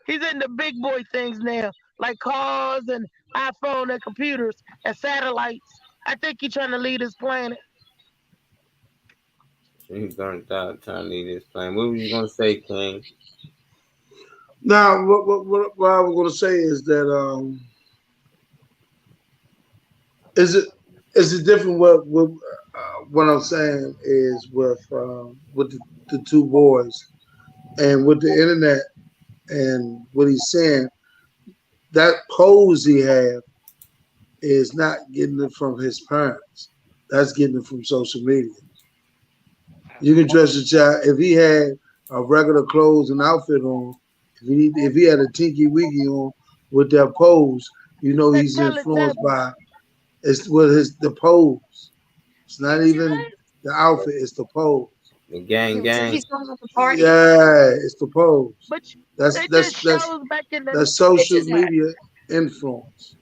he's into big boy things now, like cars and iPhone and computers and satellites. I think he's trying to lead his planet. He's burnt out trying to leave this plane. What were you gonna say, King? now, what I was going to say is that is it different? What I'm saying is with the two boys and with the internet and what he's saying, that pose he have is not getting it from his parents. That's getting it from social media. You can dress a child if he had a regular clothes and outfit on. If he had a tinky winky on with that pose, you know That he's influenced Teletubby. by the pose. It's not even the outfit; it's the pose. The gang So gang. he's going to the party. Yeah, it's the pose. But That's it that's just that's shows back in the that's social Bitches hat. media influence.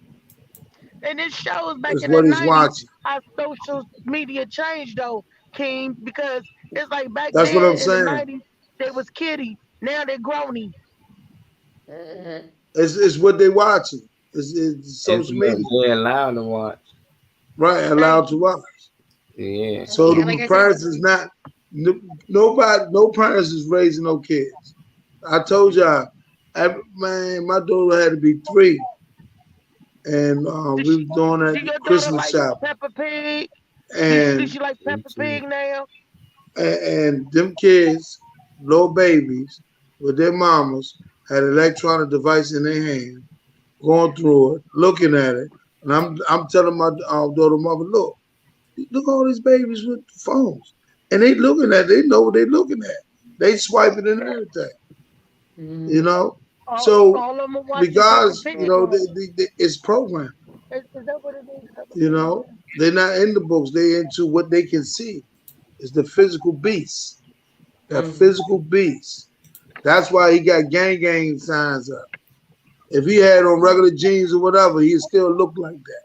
and it shows back That's in the what he's 90s watching. how social media changed though, King, because it's like back That's what I'm then in the saying. 90s they was kiddie. Now they're growny. Mhm. It's what they watching. It's social It's what media, they're allowed to watch. right? Allowed to watch. Yeah. So Yeah, the like I parents said, is not no parents is raising no kids. I told y'all, man, my daughter had to be 3, and Does we was doing do that your daughter Christmas like shop, Peppa Pig? Do and she like Me Peppa too. Pig now? and them kids, little babies, with their mamas, had an electronic device in their hand, going through it, looking at it, and I'm telling my daughter, mother, look all these babies with phones, and they looking at, they know what they looking at, they swiping and everything, you Mhm. know. So All of them are watching Peppa because Pig. it's programmed, Is that what it is? Peppa you Pig? know, they're not in the books, they into what they can see. It's the physical beast, that Mhm. physical beast. That's why he got gang signs up. If he had on regular jeans or whatever, he'd still look like that.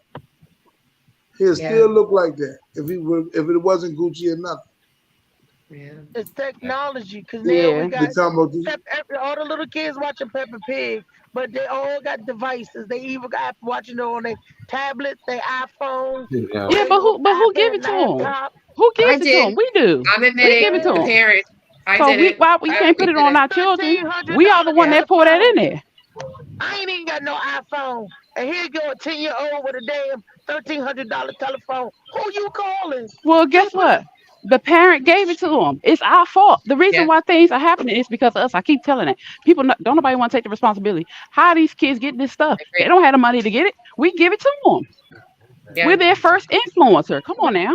He'll Yeah. still look like that if it wasn't Gucci or nothing. Yeah. It's technology, because now we Yeah. We're got talking about this. all the little kids watching Peppa Pig. but they all got devices. They even got watching it on their tablets, their iPhones, Yeah. Yeah, but who give iPad, it to them? laptop. Who I gives it to them? did. We do. I'm We give it to admitting the them. parents. I So did it. why you I can't put always it did on it. our children? $1,300 We are the one that pour that in telephone. there. I ain't even got no iPhone. And here you go a 10-year-old with a damn $1,300 telephone. Who you calling? Well, guess what? The parent gave it to them. It's our fault. The reason Yeah. why things are happening is because of us. I keep telling it. People don't nobody want to take the responsibility. How are these kids get this stuff? I agree. They don't have the money to get it. We give it to them. Yeah. We're their first influencer. Come on now.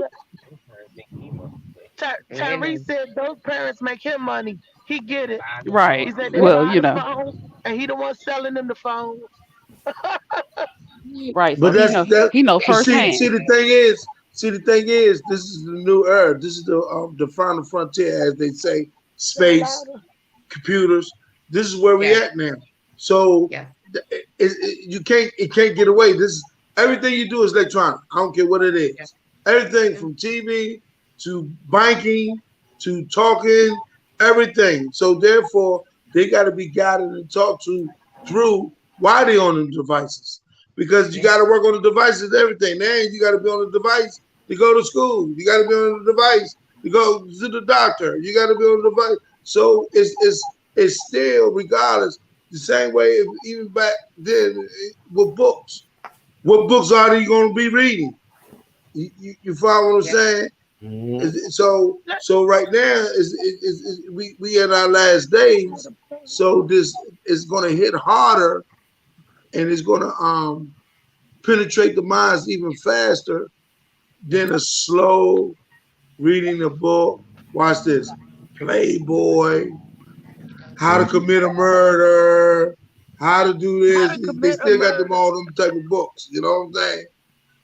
Tyrese said those parents make him money. He get it. Right. He said they Well, buy you the know. phone, and he the one selling them the phone. Right. So But he that's know but firsthand. see the thing is this is the new era. This is the final frontier, as they say. Space, computers. This is where we Yeah. at now. So Yeah. you can't get away. This is everything you do is electronic. I don't care what it is. Yeah. Everything from TV to banking to talking, everything. So therefore, they got to be guided and talked to through why they on the devices. Because you got to work on the devices, everything. Now you got to be on the device to go to school. You got to be on the device to go to the doctor. You got to be on the device. So it's still, regardless, the same way even back then with books. What books are you going to be reading? You follow what I'm saying? Mhm. So right now we in our last days. So this is going to hit harder, and it's going to penetrate the minds even faster than a slow reading a book. Watch this, Playboy, How to Commit a Murder, How to Do How this. to They commit a still got them murder. all them type of books. You know what I'm saying?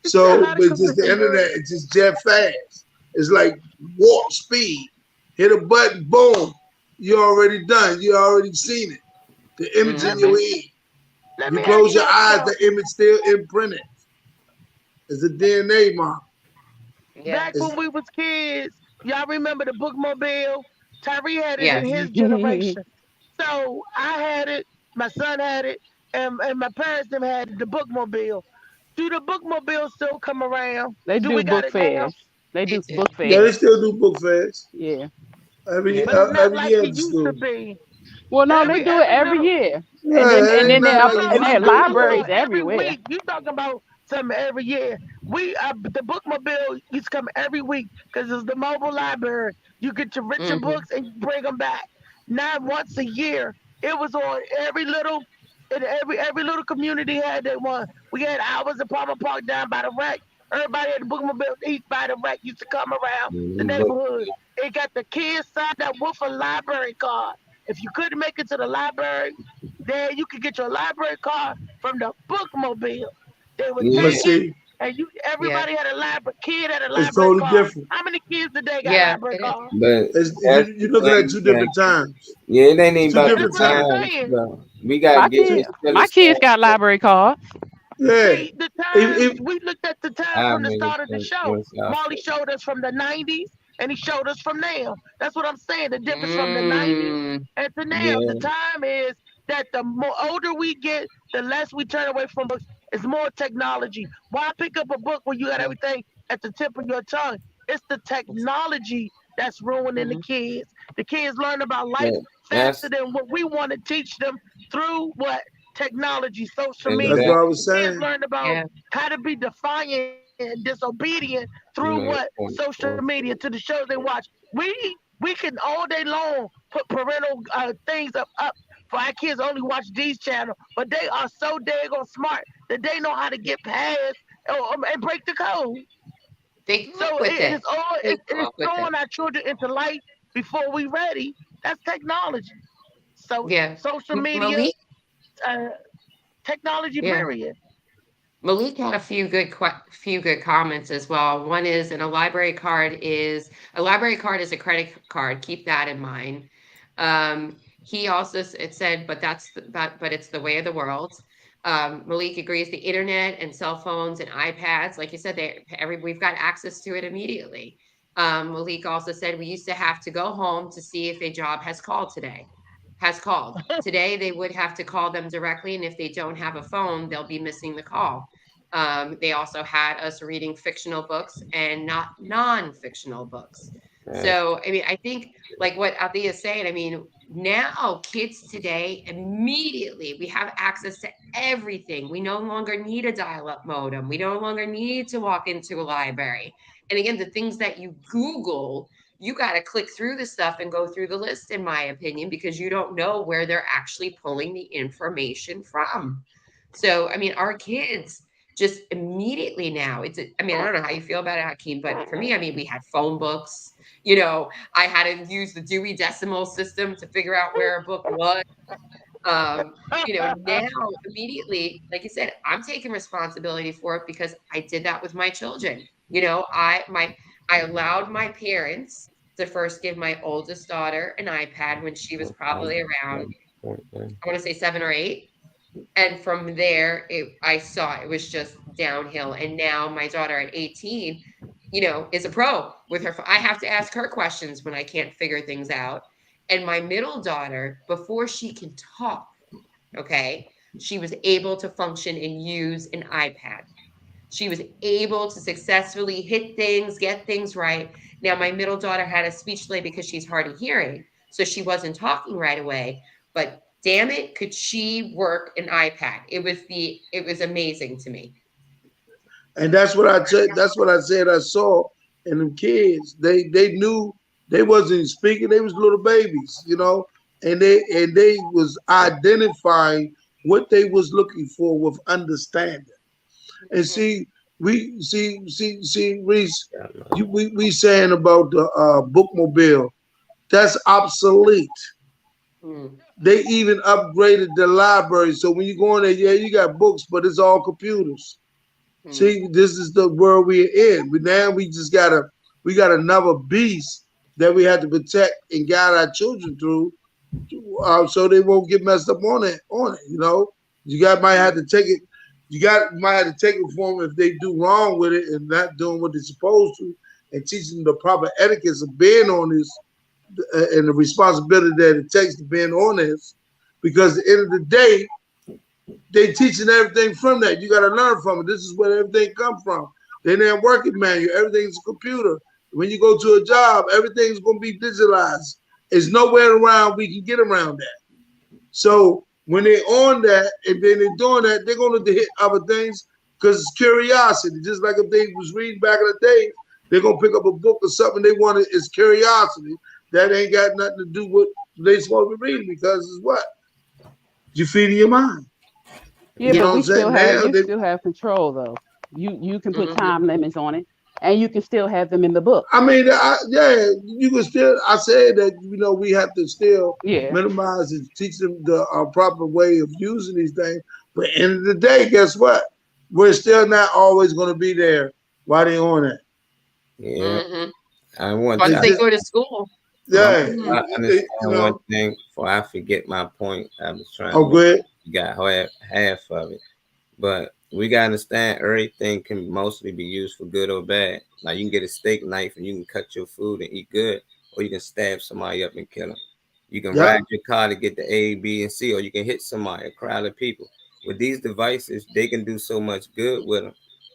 He said So, how to but it's just commit the a murder. internet. It's just jet fast. It's like warp speed. Hit a button, boom. You already done. You already seen it. The image in your head. Let You me close ask your y'all eyes, something. the image still imprinted. It's a DNA mark. Yeah. Back when we was kids, y'all remember the bookmobile? Tyree had it Yeah. in his generation. So I had it, my son had it, and my parents them had the bookmobile. Do the bookmobile still come around? They Do do we got book it now? fairs. They do Me too. book Yeah, they fairs. still do book fairs Yeah. every Yeah. But it's not every like year it at the used to school. be. Well, no, they do it Every every little year. And then Yeah, it and ain't then nothing there like no, it and used there to are I'm be. talking libraries about every everywhere. week. You talking about something every year. We the bookmobile used to come every week because it's the mobile library. You get your richer Mm-hmm. books and you bring them back. Not once a year. It was on every little in every little community had that one. We had ours at Palmer Park down by the wreck. Everybody at the bookmobile east by the wreck used to come around the Mhm. neighborhood. It got the kids signed up with a library card. If you couldn't make it to the library, then you could get your library card from the bookmobile. They would Yeah. But take it, see, and Yeah. everybody had a library kid had a it's library totally card. different. How many kids today got Yeah. library It is. cards? But You're that's the looking at thing. two That, different times. yeah, it ain't It's even two about the That's different what I'm times. time. saying. Though. We gotta get we still My kids got understand library cards. Yeah. See, the If, times we looked at the time how from the many start of the show. what's out Marley there. showed us from the 90s and he showed us from now. That's what I'm saying. The difference from the 90s Mm. and to now. The Yeah. time is that the more older we get, the less we turn away from books. It's more technology. Why pick up a book when you got everything at the tip of your tongue? It's the technology that's ruining the Mhm. kids. The kids learn about life But faster that's than what we want to teach them through what? Technology, social that's media. what exactly I was The kids saying. learn about Yeah. how to be defiant and disobedient through my what? point. Social media, to the shows they watch. We can all day long put parental things up for our kids only watch these channels, but they are so daggone smart that they know how to get past and break the code. They grew up So with it. it's all They grew it's up with it. throwing our children into life before we ready. That's technology. So Yeah. social media, Malik. uh, technology, Yeah. period. Malik had a few good comments as well. One is, and a library card is a credit card. Keep that in mind. He also it said, but it's the way of the world. Malik agrees. The internet and cell phones and iPads, like you said, we've got access to it immediately. Malik also said we used to have to go home to see if a job has called today. has called. Today, they would have to call them directly, and if they don't have a phone, they'll be missing the call. They also had us reading fictional books and not non-fictional books. So, I mean, I think like what Althea is saying, I mean, now kids today, immediately we have access to everything. We no longer need a dial-up modem. We no longer need to walk into a library. And again, the things that you Google, you got to click through the stuff and go through the list, in my opinion, because you don't know where they're actually pulling the information from. So, I mean, our kids just immediately now, I mean, I don't know how you feel about it, Hakeem, but for me, I mean, we had phone books. You know, I had to use the Dewey Decimal System to figure out where a book was. You know, now immediately, like you said, I'm taking responsibility for it because I did that with my children. You know, I allowed my parents to first give my oldest daughter an iPad when she was probably around, I want to say 7 or 8. And from there, I saw it was just downhill. And now my daughter at 18, you know, is a pro with her. I have to ask her questions when I can't figure things out. And my middle daughter, before she can talk, okay, she was able to function and use an iPad. She was able to successfully hit things, get things right. Now, my middle daughter had a speech delay because she's hard of hearing, so she wasn't talking right away. But damn it, could she work an iPad? It was amazing to me. And that's what I said. That's what I said. I saw in them kids. They knew they wasn't speaking. They was little babies, you know, and they was identifying what they was looking for with understanding. And see, Reese, we saying about the bookmobile, that's obsolete. They even upgraded the library. So when you go in there, yeah, you got books, but it's all computers. See, this is the world we're in. We got another beast that we have to protect and guide our children through, so they won't get messed up on it. You know, might have to take it. Might have to take it for them if they do wrong with it and not doing what they're supposed to, and teach them the proper etiquettes of being on this and the responsibility that it takes to being on this. Because at the end of the day, they teaching everything from that. You got to learn from it. This is where everything comes from. They didn't working manual. Everything's a computer. When you go to a job, everything's going to be digitalized. There's nowhere around we can get around that. So when they're on that and then they're doing that, they're going to hit other things because it's curiosity. Just like if they was reading back in the day, they're going to pick up a book or something they want. It's curiosity. That ain't got nothing to do with what they supposed to be reading, because it's what? You feeding your mind. Yeah, you but we still have control though. You can put time limits on it, and you can still have them in the book. I mean, yeah, you can still. I said that, you know, we have to still minimize and teach them the proper way of using these things. But at the end of the day, guess what? We're still not always going to be there while they're on it. Yeah, I want. Once they go to school. Yeah, I understand one thing before I forget my point. I was trying. Oh, good. You got half of it, but we gotta understand everything can mostly be used for good or bad. Like you can get a steak knife and you can cut your food and eat good, or you can stab somebody up and kill them. You can ride your car to get the A, B, and C, or you can hit somebody, a crowd of people. With these devices, they can do so much good with them,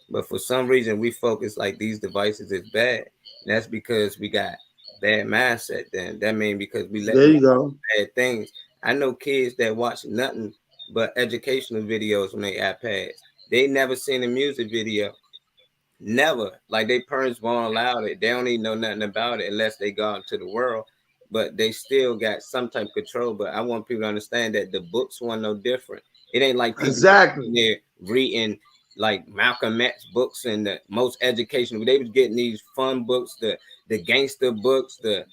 but for some reason we focus like these devices is bad. And that's because we got bad mindset. Then that means because we let bad things. I know kids that watch nothing but educational videos on their iPads. They never seen a music video, never. Like their parents won't allow it. They don't even know nothing about it unless they go out into the world. But they still got some type of control. But I want people to understand that the books weren't no different. It ain't like people there reading like Malcolm X books and the most educational. They was getting these fun books, the gangster books, the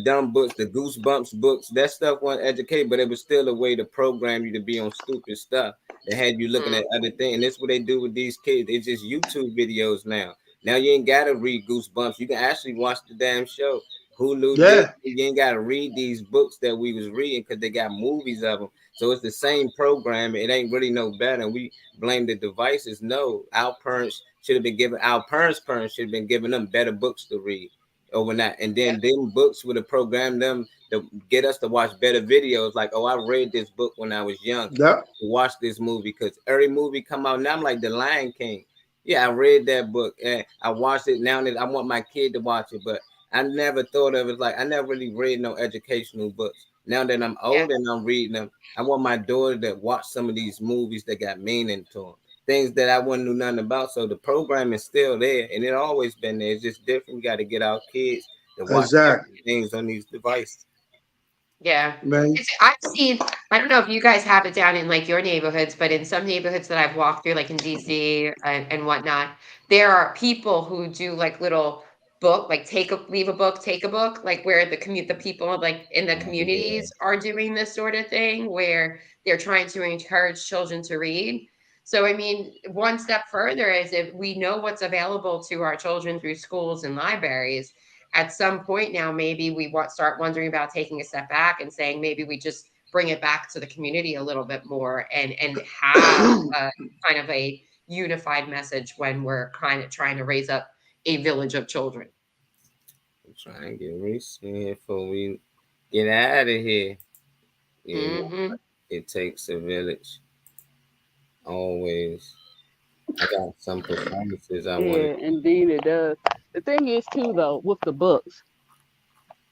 dumb books, the Goosebumps books. That stuff wasn't educated, but it was still a way to program you to be on stupid stuff. They had you looking at other things. And that's what they do with these kids. It's just YouTube videos now. Now you ain't gotta read Goosebumps. You can actually watch the damn show. Hulu. You ain't gotta read these books that we was reading because they got movies of them. So it's the same program. It ain't really no better. And we blame the devices. No, our parents should have been giving them better books to read. overnight. And then them books would have programmed them to get us to watch better videos. Like, oh, I read this book when I was young. Yeah. Watch this movie, because every movie come out now. I'm like The Lion King. Yeah, I read that book and I watched it. Now that I want my kid to watch it, but I never thought of it like, I never really read no educational books. Now that I'm older and I'm reading them, I want my daughter to watch some of these movies that got meaning to them, things that I wouldn't know nothing about. So the program is still there, and it always been there. It's just different. We got to get our kids to watch things on these devices. Yeah. Man. I've seen, I don't know if you guys have it down in like your neighborhoods, but in some neighborhoods that I've walked through, like in DC and whatnot, there are people who do like little book, like leave a book, take a book, like where the people like in the communities are doing this sort of thing where they're trying to encourage children to read. So, I mean, one step further is if we know what's available to our children through schools and libraries, at some point now, maybe we start wondering about taking a step back and saying maybe we just bring it back to the community a little bit more and have kind of a unified message when we're kind of trying to raise up a village of children. I'm trying to get Reese in here before we get out of here. Yeah, it takes a village. Always. I got some performances I want. Yeah, indeed it does. The thing is too, though, with the books,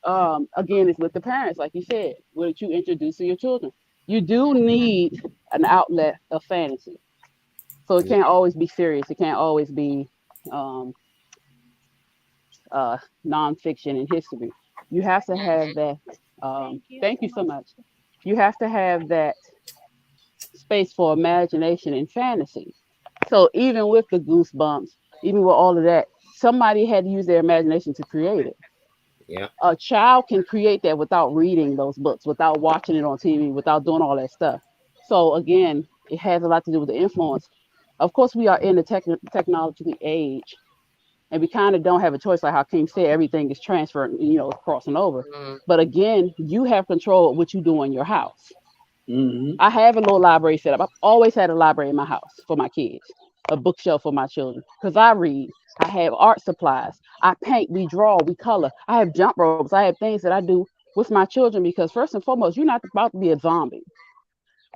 again, it's with the parents, like you said, what you introduce to your children. You do need an outlet of fantasy, so it can't always be serious. It can't always be nonfiction and history. You have to have that. Thank you so much. You have to have that space for imagination and fantasy. So even with the Goosebumps, even with all of that, somebody had to use their imagination to create it. Yeah. A child can create that without reading those books, without watching it on TV, without doing all that stuff. So again, it has a lot to do with the influence. Of course, we are in the technological age, and we kind of don't have a choice. Like how King said, everything is transferred, crossing over. But again, you have control of what you do in your house. I have a little library set up. I've always had a library in my house for my kids, a bookshelf for my children, because I read. I have art supplies. I paint, we draw, we color. I have jump ropes. I have things that I do with my children because first and foremost, you're not about to be a zombie.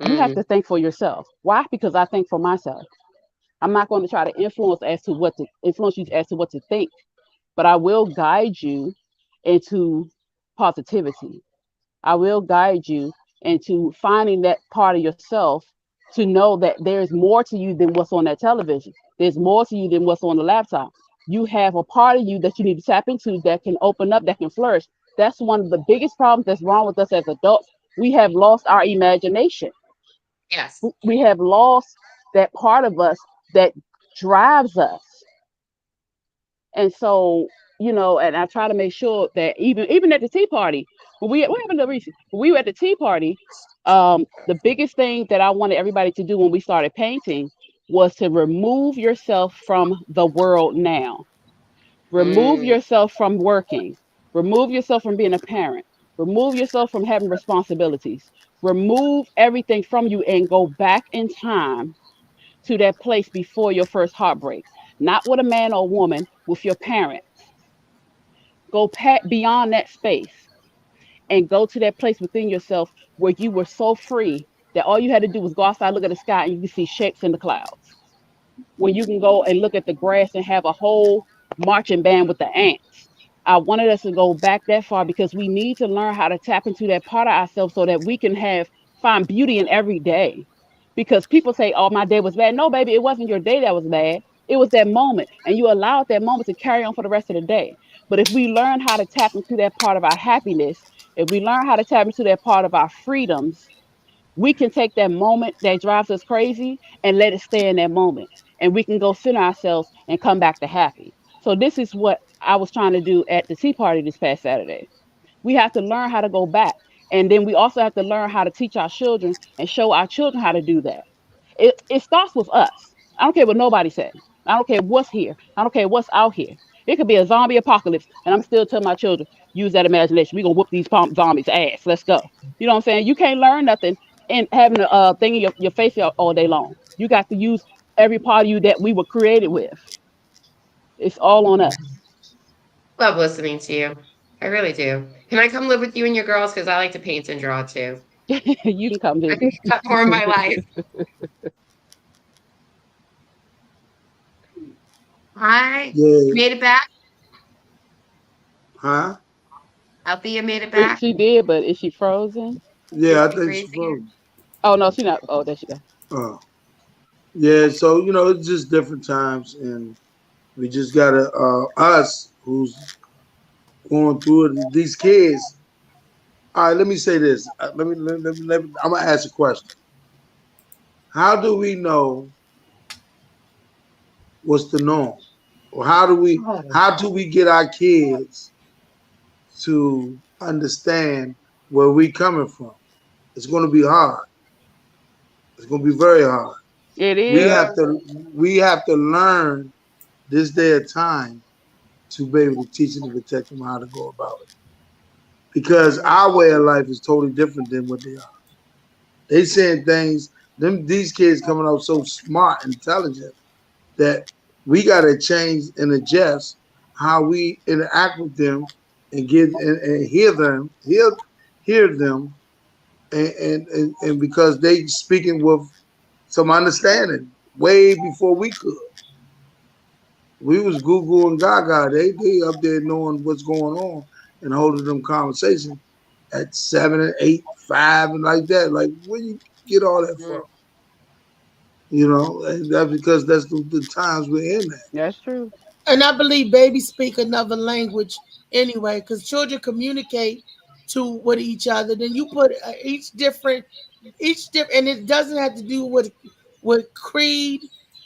You have to think for yourself. Why? Because I think for myself. I'm not going to try to influence you as to what to think, but I will guide you into positivity. I will guide you into finding that part of yourself to know that there's more to you than what's on that television. There's more to you than what's on the laptop. You have a part of you that you need to tap into that can open up, that can flourish. That's one of the biggest problems that's wrong with us as adults. We have lost our imagination. Yes. We have lost that part of us that drives us. And so, and I try to make sure that even at the tea party, when we were at the tea party, the biggest thing that I wanted everybody to do when we started painting was to remove yourself from the world now. Remove yourself from working. Remove yourself from being a parent. Remove yourself from having responsibilities. Remove everything from you and go back in time to that place before your first heartbreak. Not with a man or woman, with your parents. Go beyond that space and go to that place within yourself where you were so free that all you had to do was go outside, look at the sky, and you can see shapes in the clouds. When you can go and look at the grass and have a whole marching band with the ants. I wanted us to go back that far because we need to learn how to tap into that part of ourselves so that we can find beauty in every day. Because people say, oh, my day was bad. No, baby, it wasn't your day that was bad. It was that moment. And you allowed that moment to carry on for the rest of the day. But if we learn how to tap into that part of our happiness, if we learn how to tap into that part of our freedoms, we can take that moment that drives us crazy and let it stay in that moment. And we can go center ourselves and come back to happy. So this is what I was trying to do at the tea party this past Saturday. We have to learn how to go back. And then we also have to learn how to teach our children and show our children how to do that. It starts with us. I don't care what nobody says. I don't care what's here. I don't care what's out here. It could be a zombie apocalypse, and I'm still telling my children, use that imagination. We're going to whoop these zombies' ass. Let's go. You know what I'm saying? You can't learn nothing in having a thing in your face all day long. You got to use every part of you that we were created with. It's all on us. Love listening to you. I really do. Can I come live with you and your girls? Because I like to paint and draw too. You can come I visit. need to cut more of my life. Hi. Yeah, Made it back? huh? Althea made it back? She did, but is she frozen? Yeah, Did I she think freeze she's again? frozen. Oh no, she not. Oh, there she go. Oh, yeah. So it's just different times, and we just gotta us who's going through it. These kids. All right, let me say this. I'm gonna ask a question. How do we know what's the norm, or how do we get our kids to understand where we coming from? It's going to be hard. It's going to be very hard. It We is. have to we have to learn this day of time to be able to teach them and protect them how to go about it. Because our way of life is totally different than what they are. They saying things. These kids coming out so smart, intelligent that we got to change and adjust how we interact with them and hear them, and because they speaking with some understanding way before we could. We was Google and Gaga. They up there knowing what's going on and holding them conversations at 7 and 8, 5 and like that. Like where you get all that from? And that's because that's the times we're in at. That's true. And I believe babies speak another language anyway, because children communicate with each other. Then you put each different, and it doesn't have to do with creed,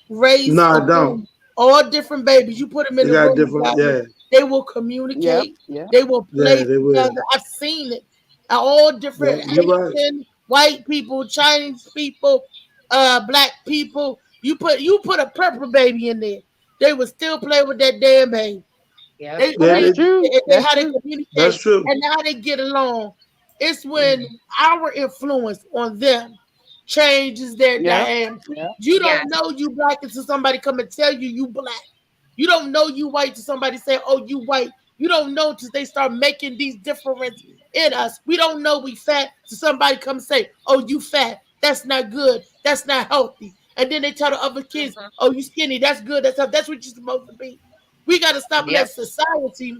race, No, or I don't. gender. All different babies. You put them in They a got room different. together, Yeah, they will Yep. communicate. Yep. They will yeah, play they will. together. I've seen it. All different Yeah, you're right. Asian, white people, Chinese people, black people. You put a purple baby in there, they would still play with that damn baby. Yep. They, I Yeah, mean, That's true. That's how they true. that's communicate true. and how they get along. It's when our influence on them changes their Yep. dynamic. Yep. You Yes. don't know you black until somebody come and tell you black. You don't know you white till somebody say, "Oh, you white." You don't know till they start making these difference in us. We don't know we fat till somebody come and say, "Oh, you fat. That's not good. That's not healthy." And then they tell the other kids, Mhm. "Oh, you skinny. That's good. That's what you're supposed to be." We got to stop letting Yep. society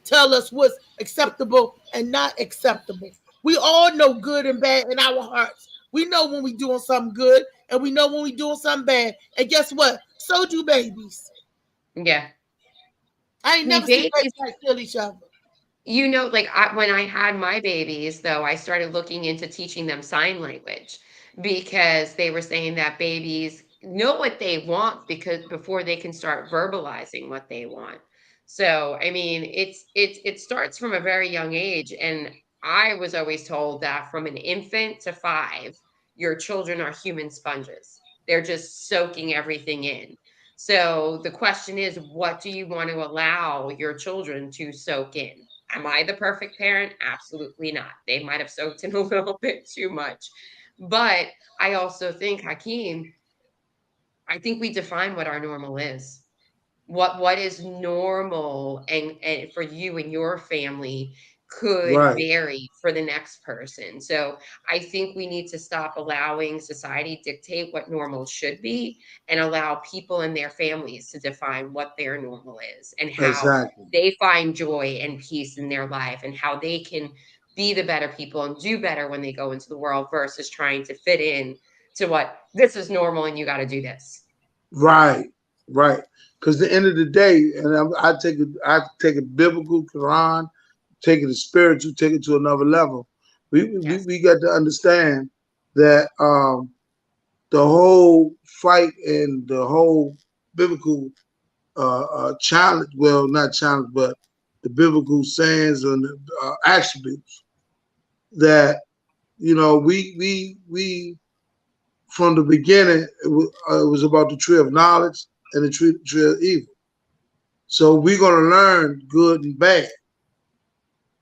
tell us what's acceptable and not acceptable. We all know good and bad in our hearts. We know when we doing something good and we know when we doing something bad. And guess what? So do babies. Yeah. I ain't See, never seen babies, babies like kill each other. like when I had my babies, though, I started looking into teaching them sign language because they were saying that babies know what they want because before they can start verbalizing what they want. So, I mean, it starts from a very young age, and I was always told that from an infant to 5, your children are human sponges. They're just soaking everything in. So the question is, what do you want to allow your children to soak in? Am I the perfect parent? Absolutely not. They might have soaked in a little bit too much. But I also think, Hakeem, I think we define what our normal is. What is normal and for you and your family could Right. vary for the next person. So I think we need to stop allowing society dictate what normal should be and allow people and their families to define what their normal is and how Exactly. they find joy and peace in their life and how they can be the better people and do better when they go into the world versus trying to fit in to what this is normal and you got to do this. Right. Right. Because the end of the day, and I take a biblical Quran, take it a spiritual, take it to another level. We we, Yes. we got to understand that the whole fight and the whole biblical challenge, well, not challenge, but the biblical sayings and the attributes that we from the beginning it was about the tree of knowledge and the tree of evil. So we're gonna learn good and bad.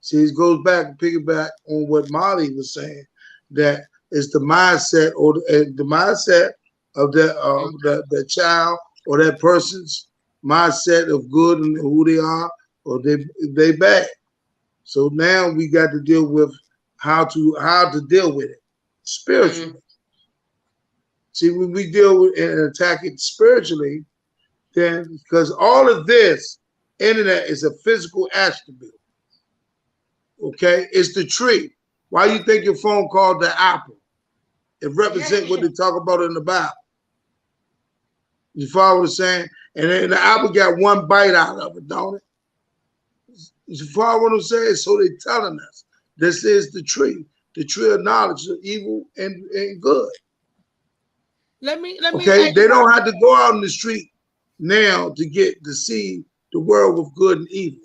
See, it goes back and piggyback on what Molly was saying, that it's the mindset or the mindset of Mhm. that child or that person's mindset of good and who they are, or they bad. So now we got to deal with how to deal with it spiritually. See, when we deal with and attack it spiritually, then because all of this internet is a physical attribute. Okay, it's the tree. Why you think your phone called the apple? It represents what they talk about in the Bible. You follow what I'm saying? And then the apple got one bite out of it, don't it? You follow what I'm saying? So they're telling us this is the tree of knowledge of evil and good. Let me. Okay, they don't have to go out in the street now to see the world with good and evil.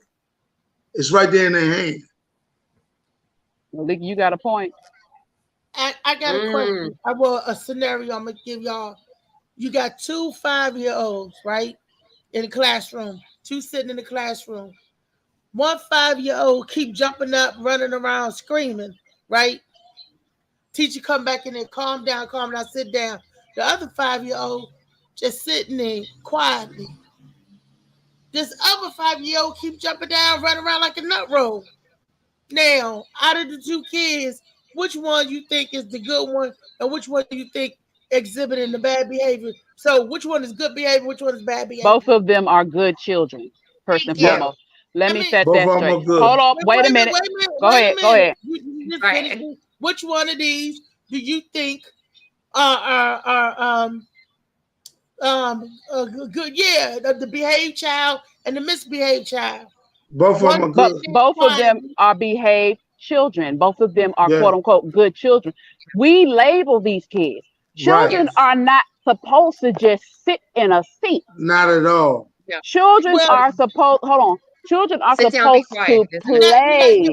It's right there in their hand. Malik, you got a point. I got a question. I want a scenario. I'm gonna give y'all. You got 2 5-year-olds, right, in the classroom. 2 sitting in the classroom. 1 5-year-old keep jumping up, running around, screaming, right? Teacher come back in there, calm down, sit down. The other 5-year-old just sitting there quietly. This other 5-year-old keep jumping down, running around like a nut roll. Now, out of the 2 kids, which one you think is the good one, and which one do you think exhibiting the bad behavior? So, which one is good behavior? Which one is bad behavior? Both of them are good children, first and foremost. Let me set that straight. Hold on, wait a minute. Go ahead. You just finished. Which one of these do you think are good? Yeah, the behaved child and the misbehaved child. Both of them are good. Both of them are behaved children. Both of them are quote unquote good children. We label these kids. Children are not supposed to just sit in a seat. Not at all. Children are supposed. Hold on. Children are supposed to play.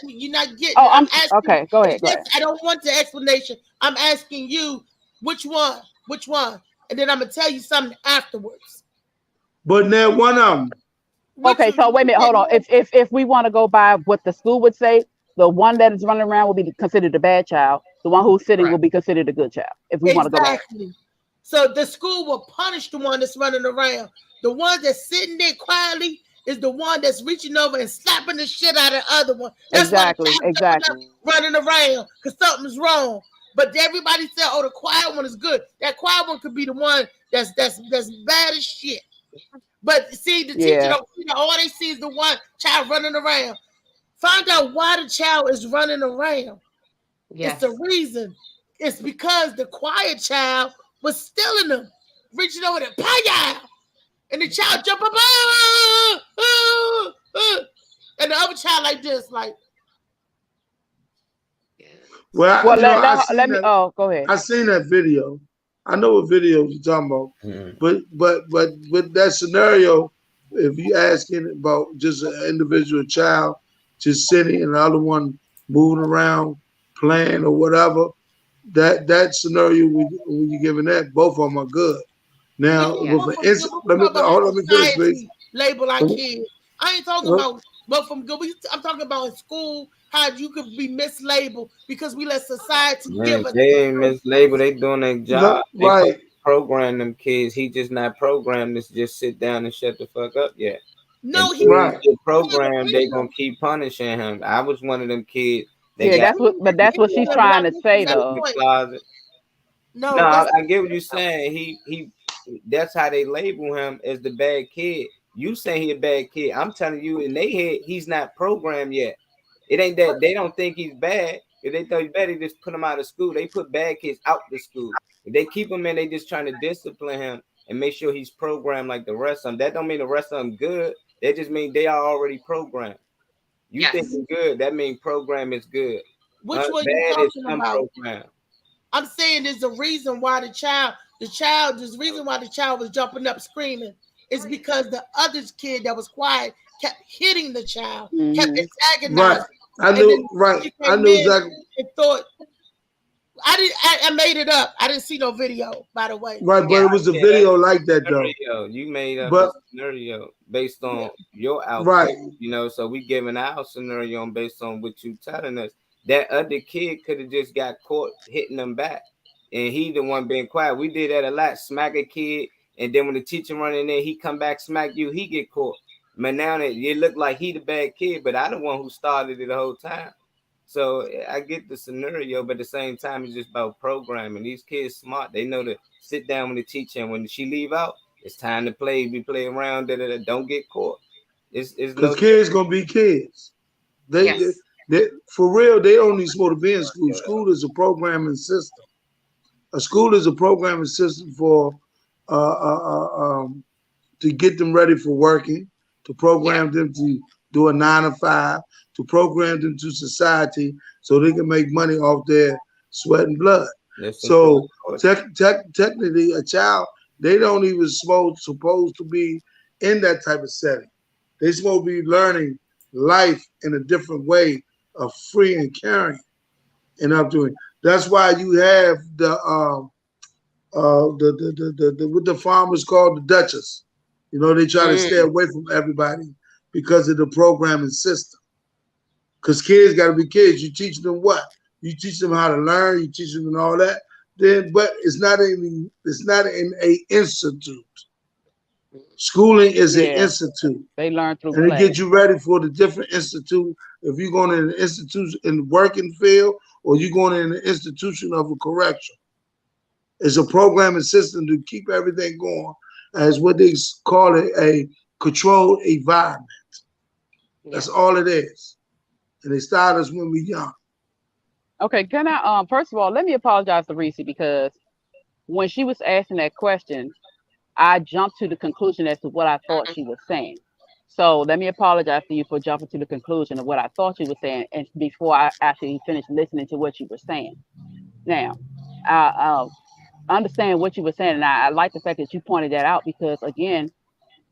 You're not getting. Oh, I'm asking, okay. Go ahead. I don't want the explanation. I'm asking you which one, and then I'm gonna tell you something afterwards. But now one of them. Okay, so wait a minute. Hold on. If we want to go by what the school would say, the one that is running around will be considered a bad child. The one who's sitting will be considered a good child. If we want to go back. So the school will punish the one that's running around. The one that's sitting there quietly is the one that's reaching over and slapping the shit out of the other one. That's exactly. Running around because something's wrong. But everybody said, "Oh, the quiet one is good." That quiet one could be the one that's bad as shit. But see, the teacher don't see that. All they see is the one child running around. Find out why the child is running around. Yes. It's the reason. It's because the quiet child was stealing them, reaching over there, paya, and the child jump up, and the other child like this, like. Well, go ahead. I seen that video. I know what video you're talking about, but with that scenario, if you asking about just an individual child just sitting and the other one moving around, playing or whatever, that scenario when you're giving that, both of them are good. Now, let me finish, please. Label our kids. I ain't talking about both from good. I'm talking about in school. How you could be mislabeled because we let society give us. They ain't mislabeled. They doing their job. They program them kids. He just not programmed to just sit down and shut the fuck up yet. No, he programmed. They gonna keep punishing him. I was one of them kids. That's what she's trying to say though. No, I get what you're saying. He that's how they label him as the bad kid. You saying he a bad kid. I'm telling you, in their head, he's not programmed yet. It ain't that they don't think he's bad. If they thought he's bad, they just put him out of school. They put bad kids out the school. If they keep him in, they just trying to discipline him and make sure he's programmed like the rest of them. That don't mean the rest of them good. That just mean they are already programmed. You think it's good, that means program is good. Which one you talking about? Program. I'm saying there's a reason why there's a reason why the child was jumping up screaming. It's because the other kid that was quiet kept hitting the child, kept antagonizing. Right. I knew exactly. And thought I made it up. I didn't see no video, by the way. Right, but it was a video like that though. You made up a scenario based on your outfit. Right. You know, so we giving our scenario based on what you telling us. That other kid could have just got caught hitting them back, and he the one being quiet. We did that a lot. Smack a kid, and then when the teacher run in there, he come back, smack you. He get caught. Man, now it look like he the bad kid, but I the one who started it the whole time. So I get the scenario, but at the same time, it's just about programming. These kids smart. They know to sit down with the teacher, and when she leave out, it's time to play. We play around. Don't get caught. It's Because no. kids gonna be kids. Yes. They for real. They only supposed to be in school. School is a programming system. A school is a programming system for to get them ready for working, to program them to do a 9 to 5, to program them to society so they can make money off their sweat and blood. So technically, a child, they don't even supposed to be in that type of setting. They're supposed to be learning life in a different way of free and caring and up doing. That's why you have the what the farmers call the Duchess. You know, they try to stay away from everybody because of the programming system. Because kids got to be kids. You teach them what? You teach them how to learn. You teach them and all that. Then, but it's not in a institute. Schooling is an institute. They learn through and play. it gets you ready for the different institute. If you're going in an institution in the working field or you're going in an institution of a correction, it's a programming system to keep everything going as what they call it, a controlled environment. That's all it is. And they start us when we're young. Okay, can I first of all, let me apologize to Reese because when she was asking that question, I jumped to the conclusion as to what I thought she was saying. So let me apologize to you for jumping to the conclusion of what I thought she was saying, and before I actually finished listening to what you were saying. Now, I understand what you were saying, and I like the fact that you pointed that out because, again,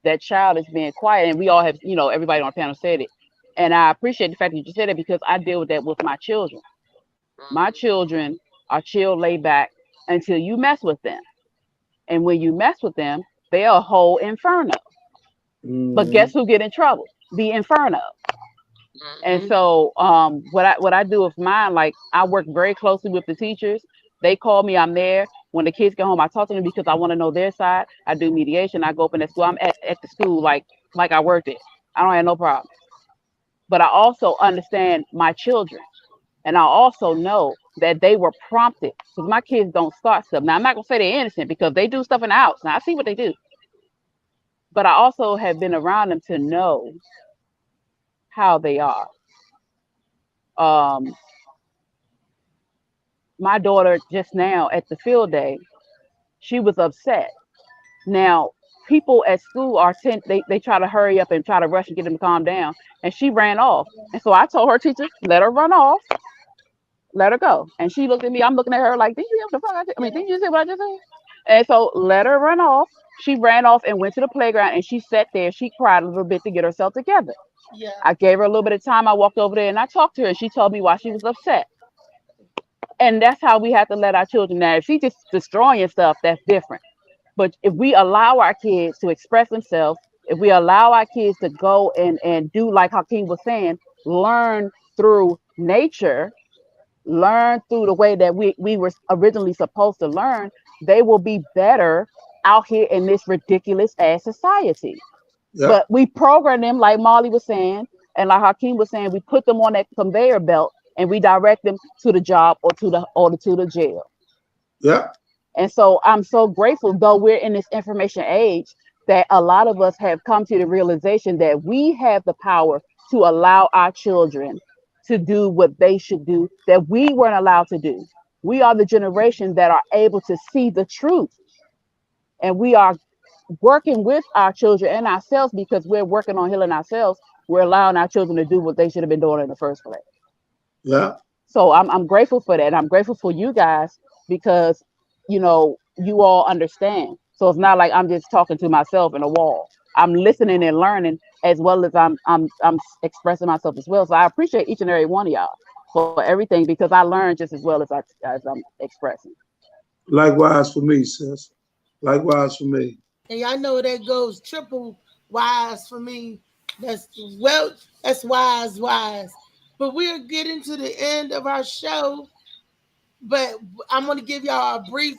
that child is being quiet, and we all have, everybody on the panel said it, and I appreciate the fact that you said it because I deal with that with my children. My children are chill, laid back until you mess with them. And when you mess with them, they're a whole inferno. But guess who get in trouble? The inferno. And so what I do with mine, like I work very closely with the teachers. They call me, I'm there. When the kids get home, I talk to them because I want to know their side. I do mediation. I go up in the school. I'm at the school like I worked it. I don't have no problem. But I also understand my children. And I also know that they were prompted because my kids don't start stuff. Now, I'm not going to say they're innocent because they do stuff in the house. Now, I see what they do. But I also have been around them to know how they are. My daughter just now at the field day, she was upset. Now, people at school they try to hurry up and try to rush and get them to calm down. And she ran off. And so I told her teacher, let her run off. Let her go. And she looked at me. I'm looking at her like, did you hear what the fuck did you say what I just said? And so let her run off. She ran off and went to the playground and she sat there. She cried a little bit to get herself together. Yeah. I gave her a little bit of time. I walked over there and I talked to her and she told me why she was upset. And that's how we have to let our children know. If she's just destroying stuff, that's different. But if we allow our kids to express themselves, if we allow our kids to go and do like Hakeem was saying, learn through nature, learn through the way that we were originally supposed to learn, they will be better out here in this ridiculous ass society. Yep. But we program them like Molly was saying, and like Hakeem was saying, we put them on that conveyor belt and we direct them to the job or to the jail. Yeah. And so I'm so grateful, though we're in this information age, that a lot of us have come to the realization that we have the power to allow our children to do what they should do that we weren't allowed to do. We are the generation that are able to see the truth. And we are working with our children and ourselves because we're working on healing ourselves. We're allowing our children to do what they should have been doing in the first place. Yeah. So I'm grateful for that. I'm grateful for you guys because, you all understand. So it's not like I'm just talking to myself in a wall. I'm listening and learning as well as I'm expressing myself as well. So I appreciate each and every one of y'all for everything because I learned just as well as I'm expressing. Likewise for me, sis. Likewise for me. And y'all know that goes triple wise for me. That's wise. But we're getting to the end of our show. But I'm going to give y'all a brief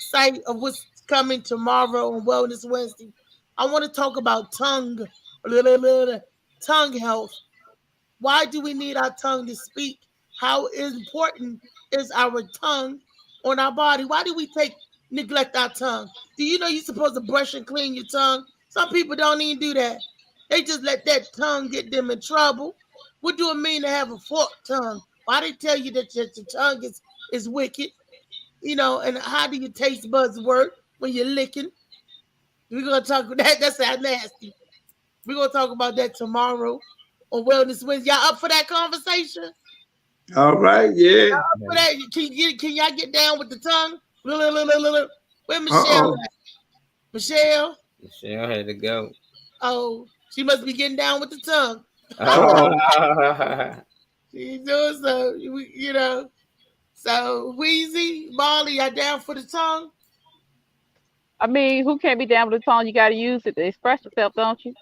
sight of what's coming tomorrow on Wellness Wednesday. I want to talk about tongue tongue health. Why do we need our tongue to speak? How important is our tongue on our body? Why do we neglect our tongue? Do you know you're supposed to brush and clean your tongue? Some people don't even do that. They just let that tongue get them in trouble. What do it mean to have a forked tongue? Why they tell you that your tongue is wicked? You know, and how do your taste buds work when you're licking? We're gonna talk about that. That sounds nasty. We're gonna talk about that tomorrow on Wellness Wednesday. Y'all up for that conversation? All right, yeah. Y'all up for that? Can y'all get down with the tongue? Where Michelle at? Michelle had to go. Oh, she must be getting down with the tongue. She's doing so, you know. So, Weezy, Molly, y'all down for the tongue? I mean, who can't be down with the tongue? You got to use it to express yourself, don't you?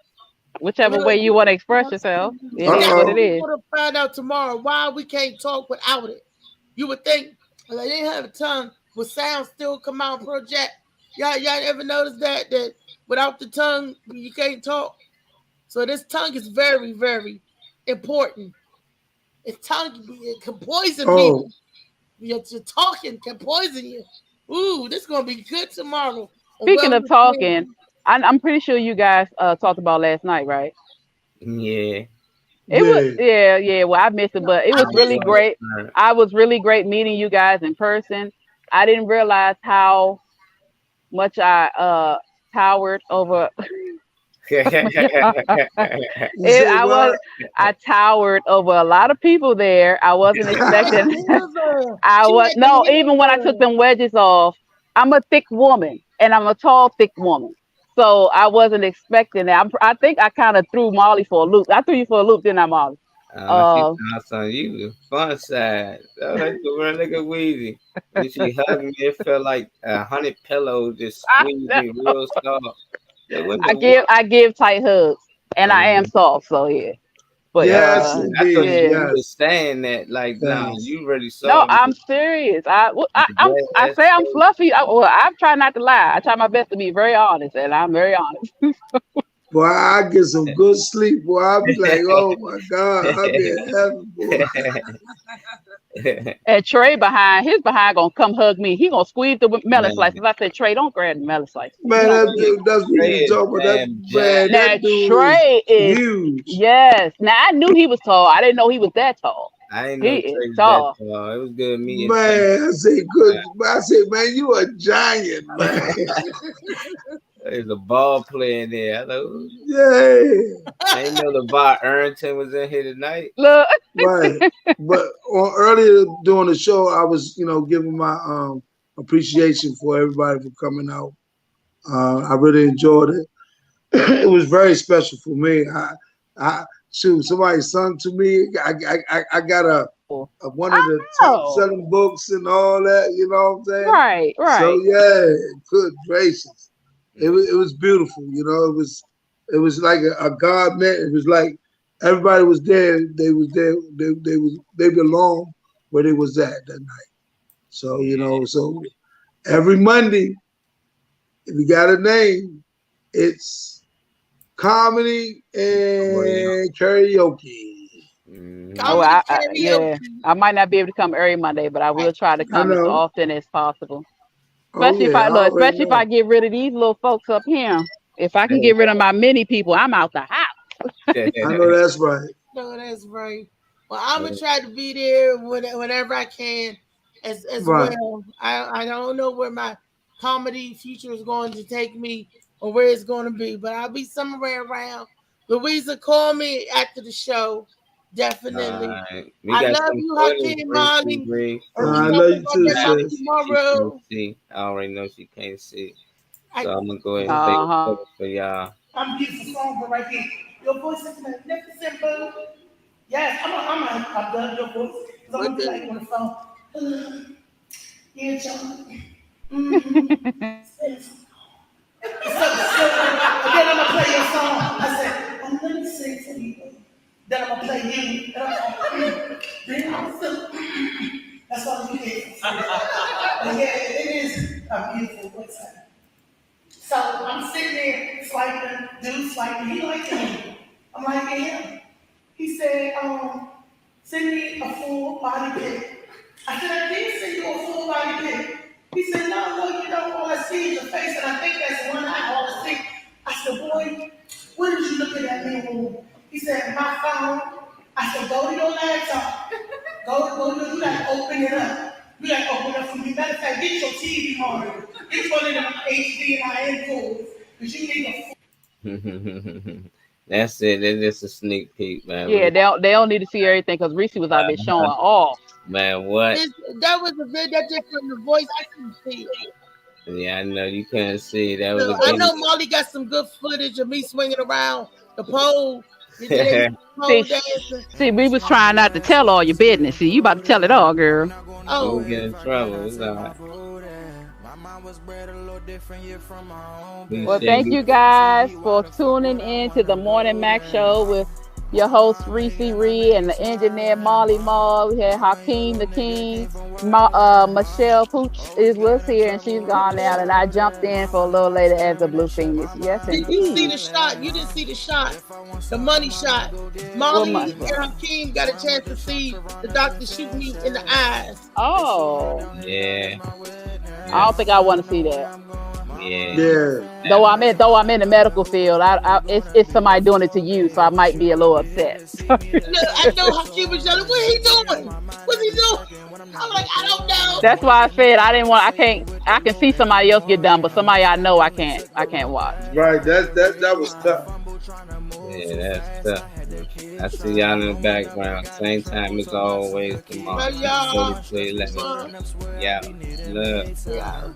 Whichever way you want to express yourself, it is what it is. We're going to find out tomorrow why we can't talk without it. You would think, like, they have a tongue, will sound still come out and project? Y'all ever notice that without the tongue, you can't talk? So this tongue is very, very important. Its tongue can poison people. Your talking can poison you. Ooh, this is going to be good tomorrow. Speaking of talking, I'm pretty sure you guys talked about last night, right? Yeah. It was, yeah. Well, I missed it, but it was really great. I was really great meeting you guys in person. I didn't realize how much I towered over. I towered over a lot of people there. I wasn't expecting. Even when I took them wedges off, I'm a thick woman and I'm a tall, thick woman. So I wasn't expecting that. I think I kind of threw Molly for a loop. I threw you for a loop, didn't I, Molly? On you, the fun side. Look at Weezy. When she hugged me, it felt like 100 pillows just squeezed me real soft. I give tight hugs, and I am soft, so yeah. But yes, I thought you were saying that, like, nah, you really saw. No, I'm serious. I say I'm fluffy. I'm trying not to lie. I try my best to be very honest, and I'm very honest. Boy, I get some good sleep. Boy, I'll be like, oh my God, I'll be in heaven, boy. And Trey his behind gonna come hug me. He gonna squeeze the melon slices. I said, Trey, don't grab the melon slices. Man, that's what you talking about. That Trey is huge. Yes. Now I knew he was tall. I didn't know he was that tall. I didn't know he is tall. It was good meeting. Man, I say good. I say, man, you a giant, man. There's a ball player in there. Yeah. I didn't know LeVar Arrington was in here tonight. Look. Right. But earlier during the show, I was, giving my appreciation for everybody for coming out. I really enjoyed it. It was very special for me. Somebody sung to me. I got one of the top selling books and all that. You know what I'm saying? Right. So yeah, good gracious. It was beautiful, it was like a God meant. It was like everybody was there. They was there. They belonged where they was at that night. So so every Monday, if you got a name, it's comedy and karaoke. I might not be able to come every Monday, but I will try to come as often as possible. Especially if I get rid of these little folks up here. If I can get rid of my many people, I'm out the house. I know that's right. No, that's right. Well, I'm gonna try to be there whenever I can, as well. I don't know where my comedy future is going to take me or where it's going to be, but I'll be somewhere around. Louisa, call me after the show. Definitely. Right. I love you, Hakeem Molly. I love you too, tomorrow. I already know she can't see. So I'm gonna go ahead and take it for y'all. I'm beautiful song right here. Your voice is magnificent, boo. Yes, I'm done your voice. Because I'm gonna be like on the phone. Yeah, John. Then I'm gonna play your song. I said, let me sing to you. Then I'm gonna play you. Then I'm gonna that's all you get. Yeah, it is a beautiful voice. So I'm sitting there, it's swiping, dude swiping. He liked me. I'm liking him. He said, send me a full body pic. I said, I did send you a full body pic. He said, no, you don't. All I see is your face, and I think that's one eye. All I see. I said, boy, what did you look at me for? He said, my phone. I said, go to your laptop. Go, you gotta open it up. You gotta open it up for me. Matter of fact, get your TV monitor. Get one of them HDMI inputs. Because you need a That's it. That's just a sneak peek, man. Yeah, they don't need to see everything because Reese was out there showing off. Man, what? That was a good. That just from the voice. I couldn't see it. Yeah, I know you can't see. That was. I know Molly got some good footage of me swinging around the pole. See, we was trying not to tell all your business. See, you about to tell it all, girl. Oh, we'll get in trouble. It's all right. Well, thank you guys for tuning in to the Morning Mac Show with your host Reese Reed and the engineer Molly Mall. We had Hakeem the King. Michelle Pooch is with us here, and she's gone now. And I jumped in for a little later as the Blue Phoenix. Yes, indeed. You see the shot? You didn't see the shot. The money shot. Molly and Hakeem got a chance to see the doctor shoot me in the eyes. Oh. Yeah. I don't think I want to see that. Yeah. Though I'm in the medical field, it's somebody doing it to you, so I might be a little upset. I know Hakeem was yelling, what he doing? What's he doing? I'm like, I don't know. That's why I said I can see somebody else get done, but somebody I know I can't watch. Right, that was tough. Yeah, that's tough. I see y'all in the background. Same time as always tomorrow. Y'all. Yeah. Love. Yeah.